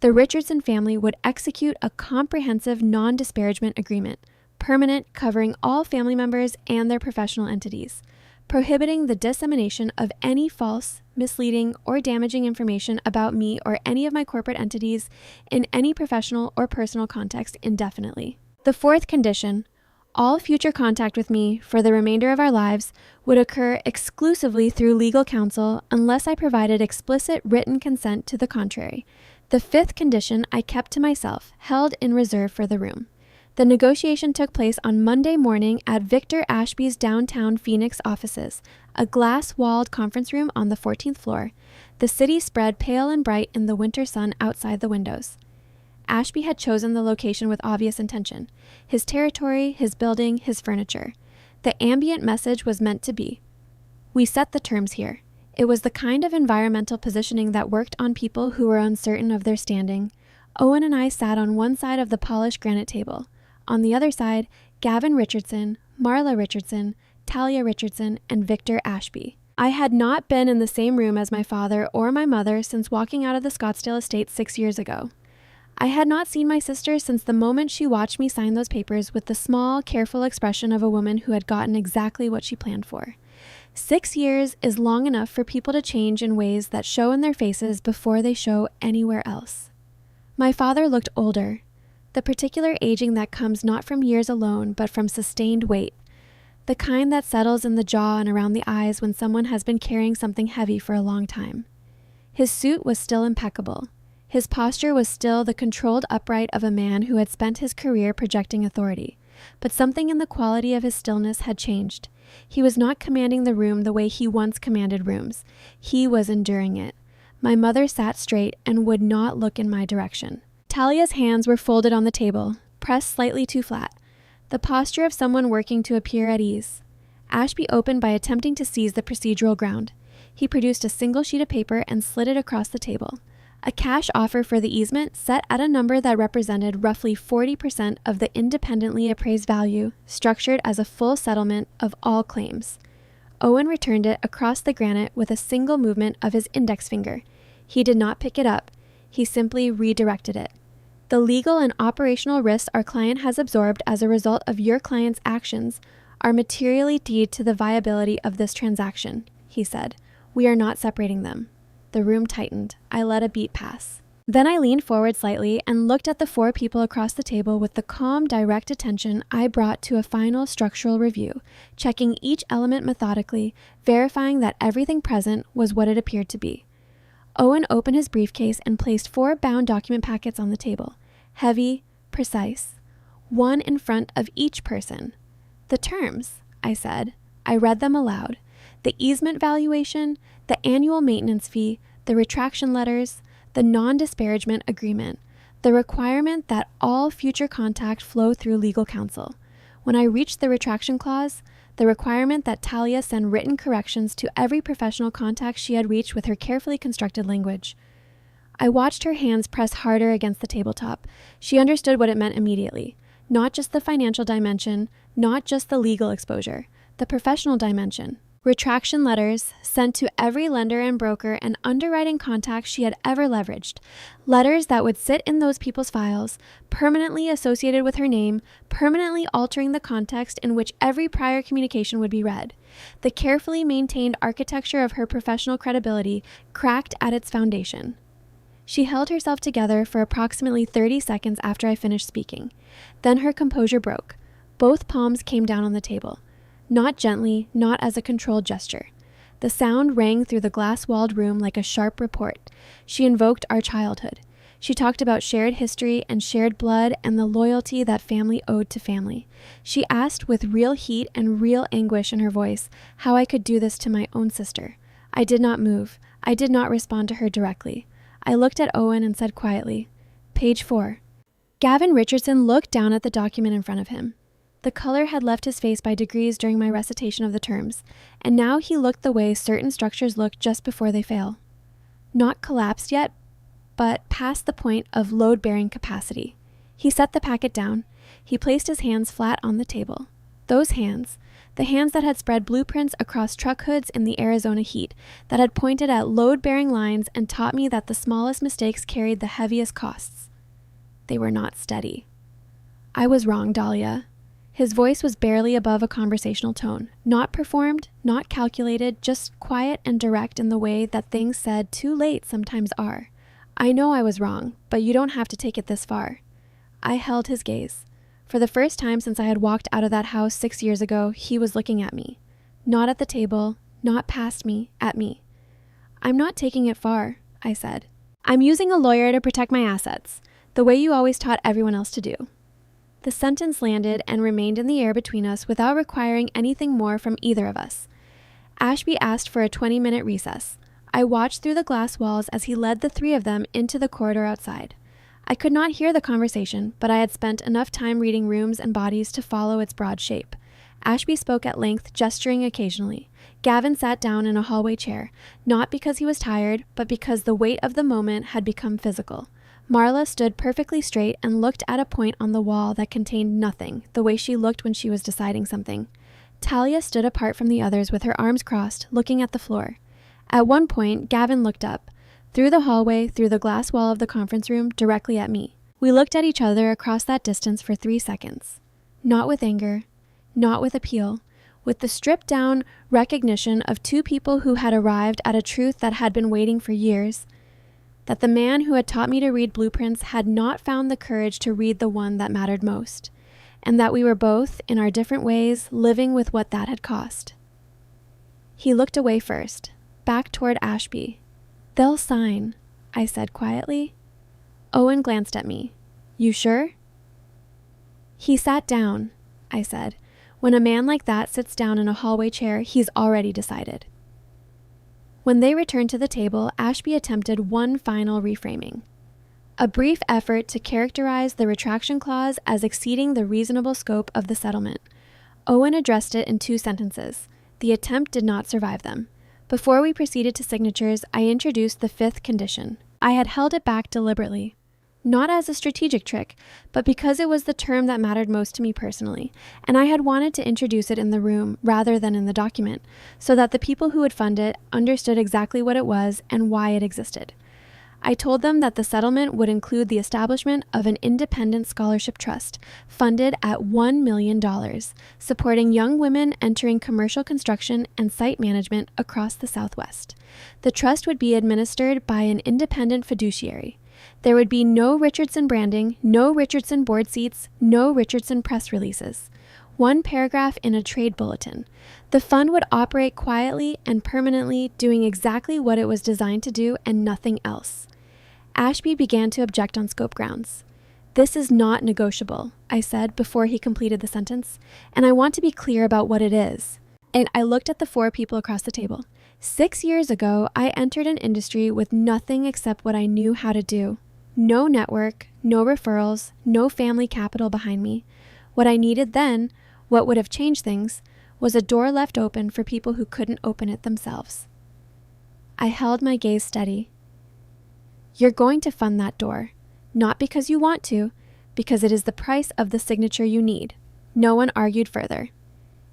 the Richardson family would execute a comprehensive non-disparagement agreement, permanent, covering all family members and their professional entities, prohibiting the dissemination of any false, misleading, or damaging information about me or any of my corporate entities in any professional or personal context indefinitely. The fourth condition: all future contact with me for the remainder of our lives would occur exclusively through legal counsel unless I provided explicit written consent to the contrary. The fifth condition I kept to myself, held in reserve for the room. The negotiation took place on Monday morning at Victor Ashby's downtown Phoenix offices, a glass-walled conference room on the 14th floor. The city spread pale and bright in the winter sun outside the windows. Ashby had chosen the location with obvious intention: his territory, his building, his furniture. The ambient message was meant to be: we set the terms here. It was the kind of environmental positioning that worked on people who were uncertain of their standing. Owen and I sat on one side of the polished granite table. On the other side, Gavin Richardson, Marla Richardson, Talia Richardson, and Victor Ashby. I had not been in the same room as my father or my mother since walking out of the Scottsdale estate 6 years ago. I had not seen my sister since the moment she watched me sign those papers with the small, careful expression of a woman who had gotten exactly what she planned for. 6 years is long enough for people to change in ways that show in their faces before they show anywhere else. My father looked older, the particular aging that comes not from years alone, but from sustained weight, the kind that settles in the jaw and around the eyes when someone has been carrying something heavy for a long time. His suit was still impeccable. His posture was still the controlled upright of a man who had spent his career projecting authority, but something in the quality of his stillness had changed. He was not commanding the room the way he once commanded rooms. He was enduring it. My mother sat straight and would not look in my direction. Talia's hands were folded on the table, pressed slightly too flat, the posture of someone working to appear at ease. Ashby opened by attempting to seize the procedural ground. He produced a single sheet of paper and slid it across the table. A cash offer for the easement set at a number that represented roughly 40% of the independently appraised value, structured as a full settlement of all claims. Owen returned it across the granite with a single movement of his index finger. He did not pick it up. He simply redirected it. The legal and operational risks our client has absorbed as a result of your client's actions are materially due to the viability of this transaction, he said. We are not separating them. The room tightened. I let a beat pass. Then I leaned forward slightly and looked at the 4 people across the table with the calm, direct attention I brought to a final structural review, checking each element methodically, verifying that everything present was what it appeared to be. Owen opened his briefcase and placed 4 bound document packets on the table, heavy, precise, one in front of each person. The terms, I said. I read them aloud. The easement valuation, the annual maintenance fee, the retraction letters, the non-disparagement agreement, the requirement that all future contact flow through legal counsel. When I reached the retraction clause, the requirement that Talia send written corrections to every professional contact she had reached with her carefully constructed language. I watched her hands press harder against the tabletop. She understood what it meant immediately. Not just the financial dimension, not just the legal exposure, the professional dimension. Retraction letters sent to every lender and broker and underwriting contacts she had ever leveraged. Letters that would sit in those people's files, permanently associated with her name, permanently altering the context in which every prior communication would be read. The carefully maintained architecture of her professional credibility cracked at its foundation. She held herself together for approximately 30 seconds after I finished speaking. Then her composure broke. Both palms came down on the table. Not gently, not as a controlled gesture. The sound rang through the glass-walled room like a sharp report. She invoked our childhood. She talked about shared history and shared blood and the loyalty that family owed to family. She asked with real heat and real anguish in her voice how I could do this to my own sister. I did not move. I did not respond to her directly. I looked at Owen and said quietly, "Page 4. Gavin Richardson looked down at the document in front of him. The color had left his face by degrees during my recitation of the terms, and now he looked the way certain structures look just before they fail. Not collapsed yet, but past the point of load-bearing capacity. He set the packet down. He placed his hands flat on the table. Those hands, the hands that had spread blueprints across truck hoods in the Arizona heat, that had pointed at load-bearing lines and taught me that the smallest mistakes carried the heaviest costs. They were not steady. I was wrong, Dahlia. His voice was barely above a conversational tone, not performed, not calculated, just quiet and direct in the way that things said too late sometimes are. I know I was wrong, but you don't have to take it this far. I held his gaze. For the first time since I had walked out of that house 6 years ago, he was looking at me. Not at the table, not past me, at me. I'm not taking it far, I said. I'm using a lawyer to protect my assets, the way you always taught everyone else to do. The sentence landed and remained in the air between us without requiring anything more from either of us. Ashby asked for a 20-minute recess. I watched through the glass walls as he led the 3 of them into the corridor outside. I could not hear the conversation, but I had spent enough time reading rooms and bodies to follow its broad shape. Ashby spoke at length, gesturing occasionally. Gavin sat down in a hallway chair, not because he was tired, but because the weight of the moment had become physical. Marla stood perfectly straight and looked at a point on the wall that contained nothing, the way she looked when she was deciding something. Talia stood apart from the others with her arms crossed, looking at the floor. At one point, Gavin looked up, through the hallway, through the glass wall of the conference room, directly at me. We looked at each other across that distance for 3 seconds. Not with anger, not with appeal, with the stripped-down recognition of two people who had arrived at a truth that had been waiting for years, that the man who had taught me to read blueprints had not found the courage to read the one that mattered most, and that we were both, in our different ways, living with what that had cost. He looked away first, back toward Ashby. "They'll sign," I said quietly. Owen glanced at me. "You sure?" "He sat down," I said. "When a man like that sits down in a hallway chair, he's already decided." When they returned to the table, Ashby attempted one final reframing. A brief effort to characterize the retraction clause as exceeding the reasonable scope of the settlement. Owen addressed it in 2 sentences. The attempt did not survive them. Before we proceeded to signatures, I introduced the 5th condition. I had held it back deliberately. Not as a strategic trick, but because it was the term that mattered most to me personally, and I had wanted to introduce it in the room rather than in the document, so that the people who would fund it understood exactly what it was and why it existed. I told them that the settlement would include the establishment of an independent scholarship trust, funded at $1 million, supporting young women entering commercial construction and site management across the Southwest. The trust would be administered by an independent fiduciary. There would be no Richardson branding, no Richardson board seats, no Richardson press releases. 1 paragraph in a trade bulletin. The fund would operate quietly and permanently, doing exactly what it was designed to do and nothing else. Ashby began to object on scope grounds. "This is not negotiable," I said before he completed the sentence, "and I want to be clear about what it is." And I looked at the 4 people across the table. 6 years ago, I entered an industry with nothing except what I knew how to do. No network, no referrals, no family capital behind me. What I needed then, what would have changed things, was a door left open for people who couldn't open it themselves. I held my gaze steady. "You're going to fund that door, not because you want to, because it is the price of the signature you need." No one argued further.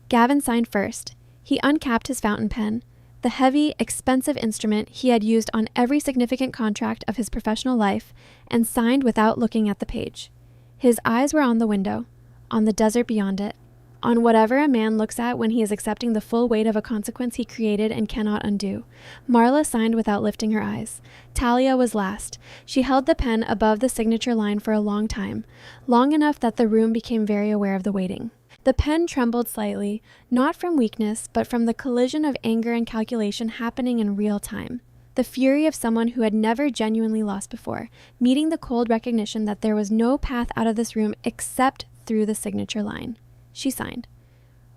Gavin signed first. He uncapped his fountain pen, the heavy, expensive instrument he had used on every significant contract of his professional life, and signed without looking at the page. His eyes were on the window, on the desert beyond it, on whatever a man looks at when he is accepting the full weight of a consequence he created and cannot undo. Marla signed without lifting her eyes. Talia was last. She held the pen above the signature line for a long time, long enough that the room became very aware of the waiting. The pen trembled slightly, not from weakness, but from the collision of anger and calculation happening in real time. The fury of someone who had never genuinely lost before, meeting the cold recognition that there was no path out of this room except through the signature line. She signed.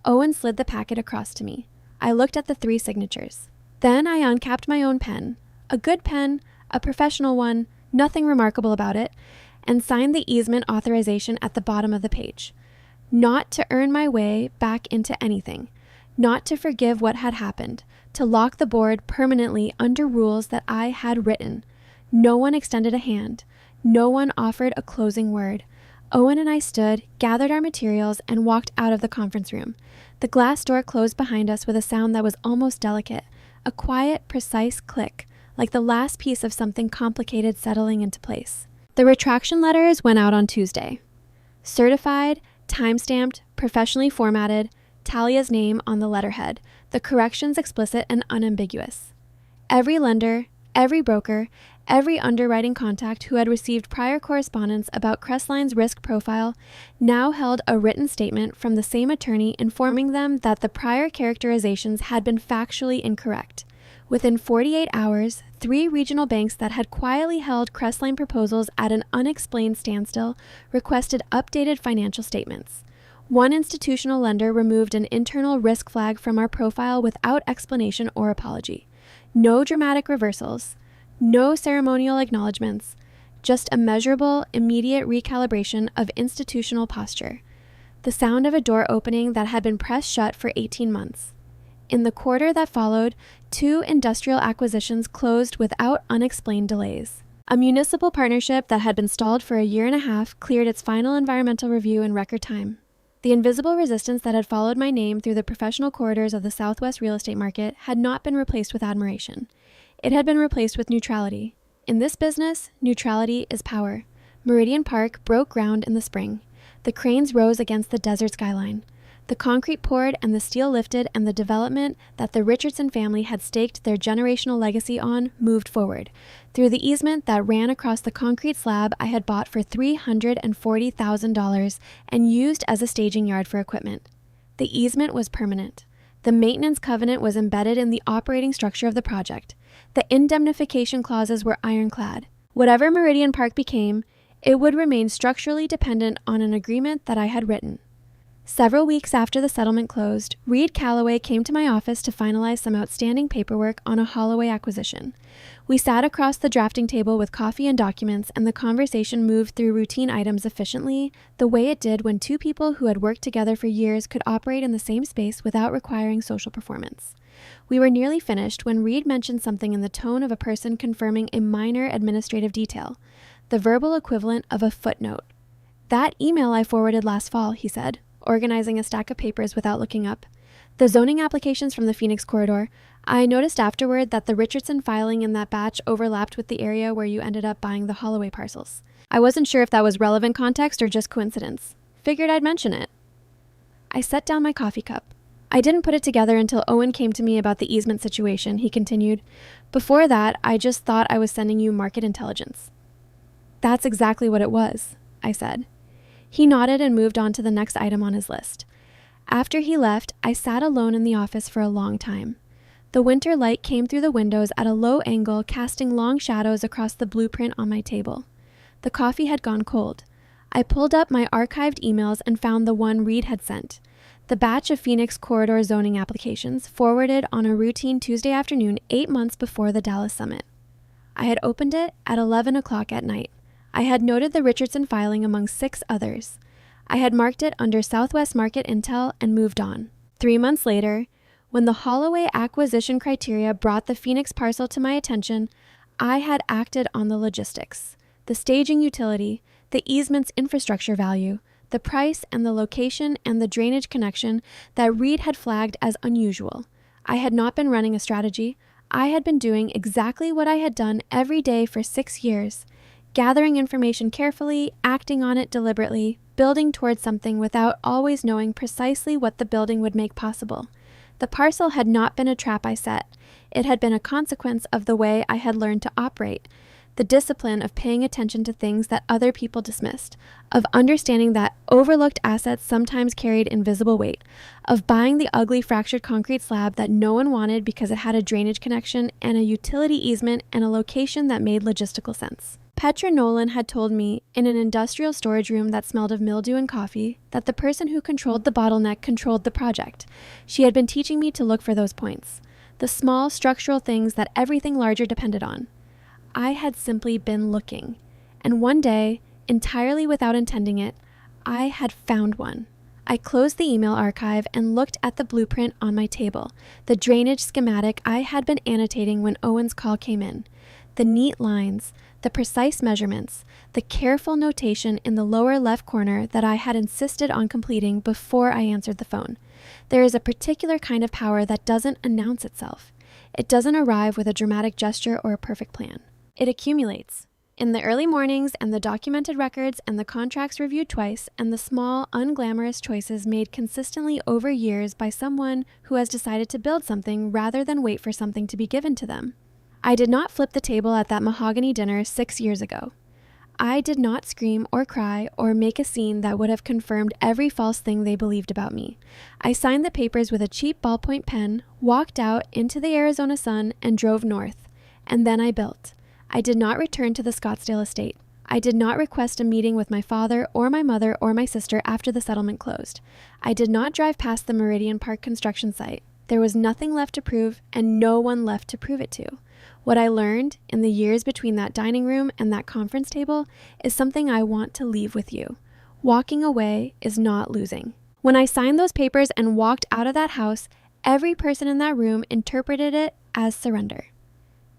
Owen slid the packet across to me. I looked at the 3 signatures. Then I uncapped my own pen, a good pen, a professional one, nothing remarkable about it, and signed the easement authorization at the bottom of the page. Not to earn my way back into anything, not to forgive what had happened, to lock the board permanently under rules that I had written. No one extended a hand. No one offered a closing word. Owen and I stood, gathered our materials, and walked out of the conference room. The glass door closed behind us with a sound that was almost delicate, a quiet, precise click, like the last piece of something complicated settling into place. The retraction letters went out on Tuesday. Certified, time-stamped, professionally formatted, Talia's name on the letterhead, the corrections explicit and unambiguous. Every lender, every broker, every underwriting contact who had received prior correspondence about Crestline's risk profile now held a written statement from the same attorney informing them that the prior characterizations had been factually incorrect. Within 48 hours, 3 regional banks that had quietly held Crestline proposals at an unexplained standstill requested updated financial statements. 1 institutional lender removed an internal risk flag from our profile without explanation or apology. No dramatic reversals, no ceremonial acknowledgments, just a measurable, immediate recalibration of institutional posture. the sound of a door opening that had been pressed shut for 18 months. In the quarter that followed, 2 industrial acquisitions closed without unexplained delays. A municipal partnership that had been stalled for a year and a half cleared its final environmental review in record time. The invisible resistance that had followed my name through the professional corridors of the Southwest real estate market had not been replaced with admiration. It had been replaced with neutrality. In this business, neutrality is power. Meridian Park broke ground in the spring. The cranes rose against the desert skyline. The concrete poured and the steel lifted, and the development that the Richardson family had staked their generational legacy on moved forward through the easement that ran across the concrete slab I had bought for $340,000 and used as a staging yard for equipment. The easement was permanent. The maintenance covenant was embedded in the operating structure of the project. The indemnification clauses were ironclad. Whatever Meridian Park became, it would remain structurally dependent on an agreement that I had written. Several weeks after the settlement closed, Reed Calloway came to my office to finalize some outstanding paperwork on a Holloway acquisition. We sat across the drafting table with coffee and documents, and the conversation moved through routine items efficiently, the way it did when 2 people who had worked together for years could operate in the same space without requiring social performance. We were nearly finished when Reed mentioned something in the tone of a person confirming a minor administrative detail, the verbal equivalent of a footnote. "That email I forwarded last fall," he said, organizing a stack of papers without looking up. "The zoning applications from the Phoenix corridor. I noticed afterward that the Richardson filing in that batch overlapped with the area where you ended up buying the Holloway parcels. I wasn't sure if that was relevant context or just coincidence. Figured I'd mention it." I set down my coffee cup. "I didn't put it together until Owen came to me about the easement situation," he continued. "Before that, I just thought I was sending you market intelligence." "That's exactly what it was," I said. He nodded and moved on to the next item on his list. After he left, I sat alone in the office for a long time. The winter light came through the windows at a low angle, casting long shadows across the blueprint on my table. The coffee had gone cold. I pulled up my archived emails and found the one Reed had sent. The batch of Phoenix corridor zoning applications forwarded on a routine Tuesday afternoon 8 months before the Dallas Summit. I had opened it at 11 o'clock at night. I had noted the Richardson filing among 6 others. I had marked it under Southwest Market Intel and moved on. 3 months later, when the Holloway acquisition criteria brought the Phoenix parcel to my attention, I had acted on the logistics, the staging utility, the easement's infrastructure value, the price and the location and the drainage connection that Reed had flagged as unusual. I had not been running a strategy. I had been doing exactly what I had done every day for 6 years. Gathering information carefully, acting on it deliberately, building towards something without always knowing precisely what the building would make possible. The parcel had not been a trap I set. It had been a consequence of the way I had learned to operate, the discipline of paying attention to things that other people dismissed, of understanding that overlooked assets sometimes carried invisible weight, of buying the ugly fractured concrete slab that no one wanted because it had a drainage connection and a utility easement and a location that made logistical sense. Petra Nolan had told me, in an industrial storage room that smelled of mildew and coffee, that the person who controlled the bottleneck controlled the project. She had been teaching me to look for those points, the small structural things that everything larger depended on. I had simply been looking, and one day, entirely without intending it, I had found one. I closed the email archive and looked at the blueprint on my table, the drainage schematic I had been annotating when Owen's call came in. The neat lines, the precise measurements, the careful notation in the lower left corner that I had insisted on completing before I answered the phone. There is a particular kind of power that doesn't announce itself. It doesn't arrive with a dramatic gesture or a perfect plan. It accumulates. In the early mornings and the documented records and the contracts reviewed twice and the small, unglamorous choices made consistently over years by someone who has decided to build something rather than wait for something to be given to them. I did not flip the table at that mahogany dinner 6 years ago. I did not scream or cry or make a scene that would have confirmed every false thing they believed about me. I signed the papers with a cheap ballpoint pen, walked out into the Arizona sun, and drove north. And then I built. I did not return to the Scottsdale estate. I did not request a meeting with my father or my mother or my sister after the settlement closed. I did not drive past the Meridian Park construction site. There was nothing left to prove and no one left to prove it to. What I learned in the years between that dining room and that conference table is something I want to leave with you. Walking away is not losing. When I signed those papers and walked out of that house, every person in that room interpreted it as surrender.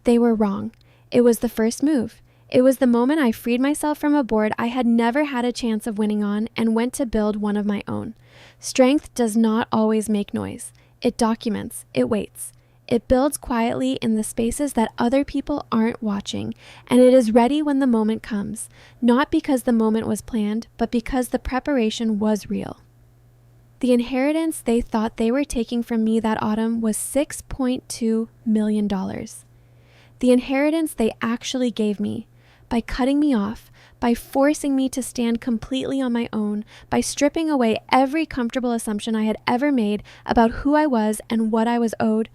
They were wrong. It was the first move. It was the moment I freed myself from a board I had never had a chance of winning on and went to build one of my own. Strength does not always make noise. It documents. It waits. It builds quietly in the spaces that other people aren't watching, and it is ready when the moment comes, not because the moment was planned, but because the preparation was real. The inheritance they thought they were taking from me that autumn was $6.2 million. The inheritance they actually gave me, by cutting me off, by forcing me to stand completely on my own, by stripping away every comfortable assumption I had ever made about who I was and what I was owed,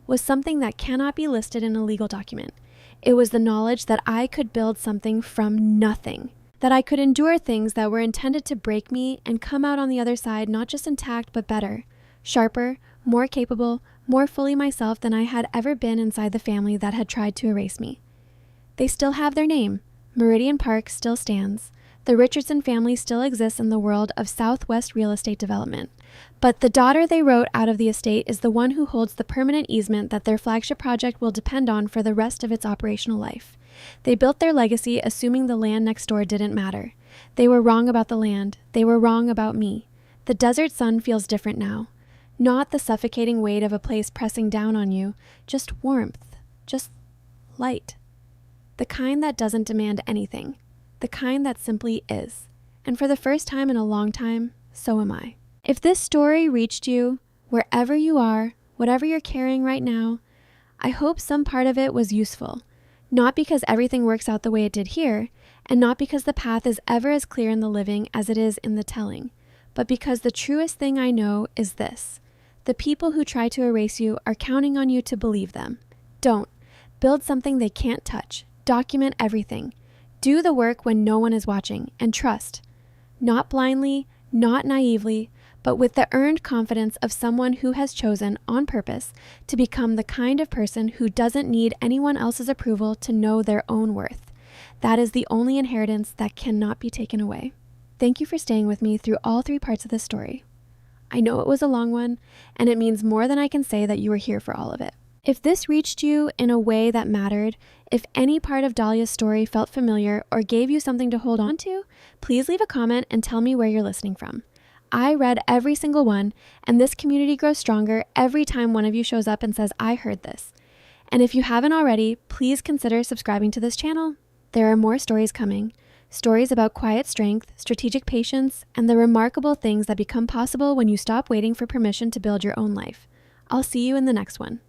was something that cannot be listed in a legal document. It was the knowledge that I could build something from nothing, that I could endure things that were intended to break me and come out on the other side not just intact but better, sharper, more capable, more fully myself than I had ever been inside the family that had tried to erase me. They still have their name. Meridian Park still stands. The Richardson family still exists in the world of Southwest real estate development. But the daughter they wrote out of the estate is the one who holds the permanent easement that their flagship project will depend on for the rest of its operational life. They built their legacy assuming the land next door didn't matter. They were wrong about the land. They were wrong about me. The desert sun feels different now. Not the suffocating weight of a place pressing down on you, just warmth, just light. The kind that doesn't demand anything. The kind that simply is. And for the first time in a long time, so am I. If this story reached you, wherever you are, whatever you're carrying right now, I hope some part of it was useful. Not because everything works out the way it did here, and not because the path is ever as clear in the living as it is in the telling, but because the truest thing I know is this. The people who try to erase you are counting on you to believe them. Don't. Build something they can't touch. Document everything. Do the work when no one is watching, and trust. Not blindly, not naively, but with the earned confidence of someone who has chosen, on purpose, to become the kind of person who doesn't need anyone else's approval to know their own worth. That is the only inheritance that cannot be taken away. Thank you for staying with me through all 3 parts of this story. I know it was a long one, and it means more than I can say that you were here for all of it. If this reached you in a way that mattered, if any part of Dahlia's story felt familiar or gave you something to hold on to, please leave a comment and tell me where you're listening from. I read every single one, and this community grows stronger every time one of you shows up and says, I heard this. And if you haven't already, please consider subscribing to this channel. There are more stories coming. Stories about quiet strength, strategic patience, and the remarkable things that become possible when you stop waiting for permission to build your own life. I'll see you in the next one.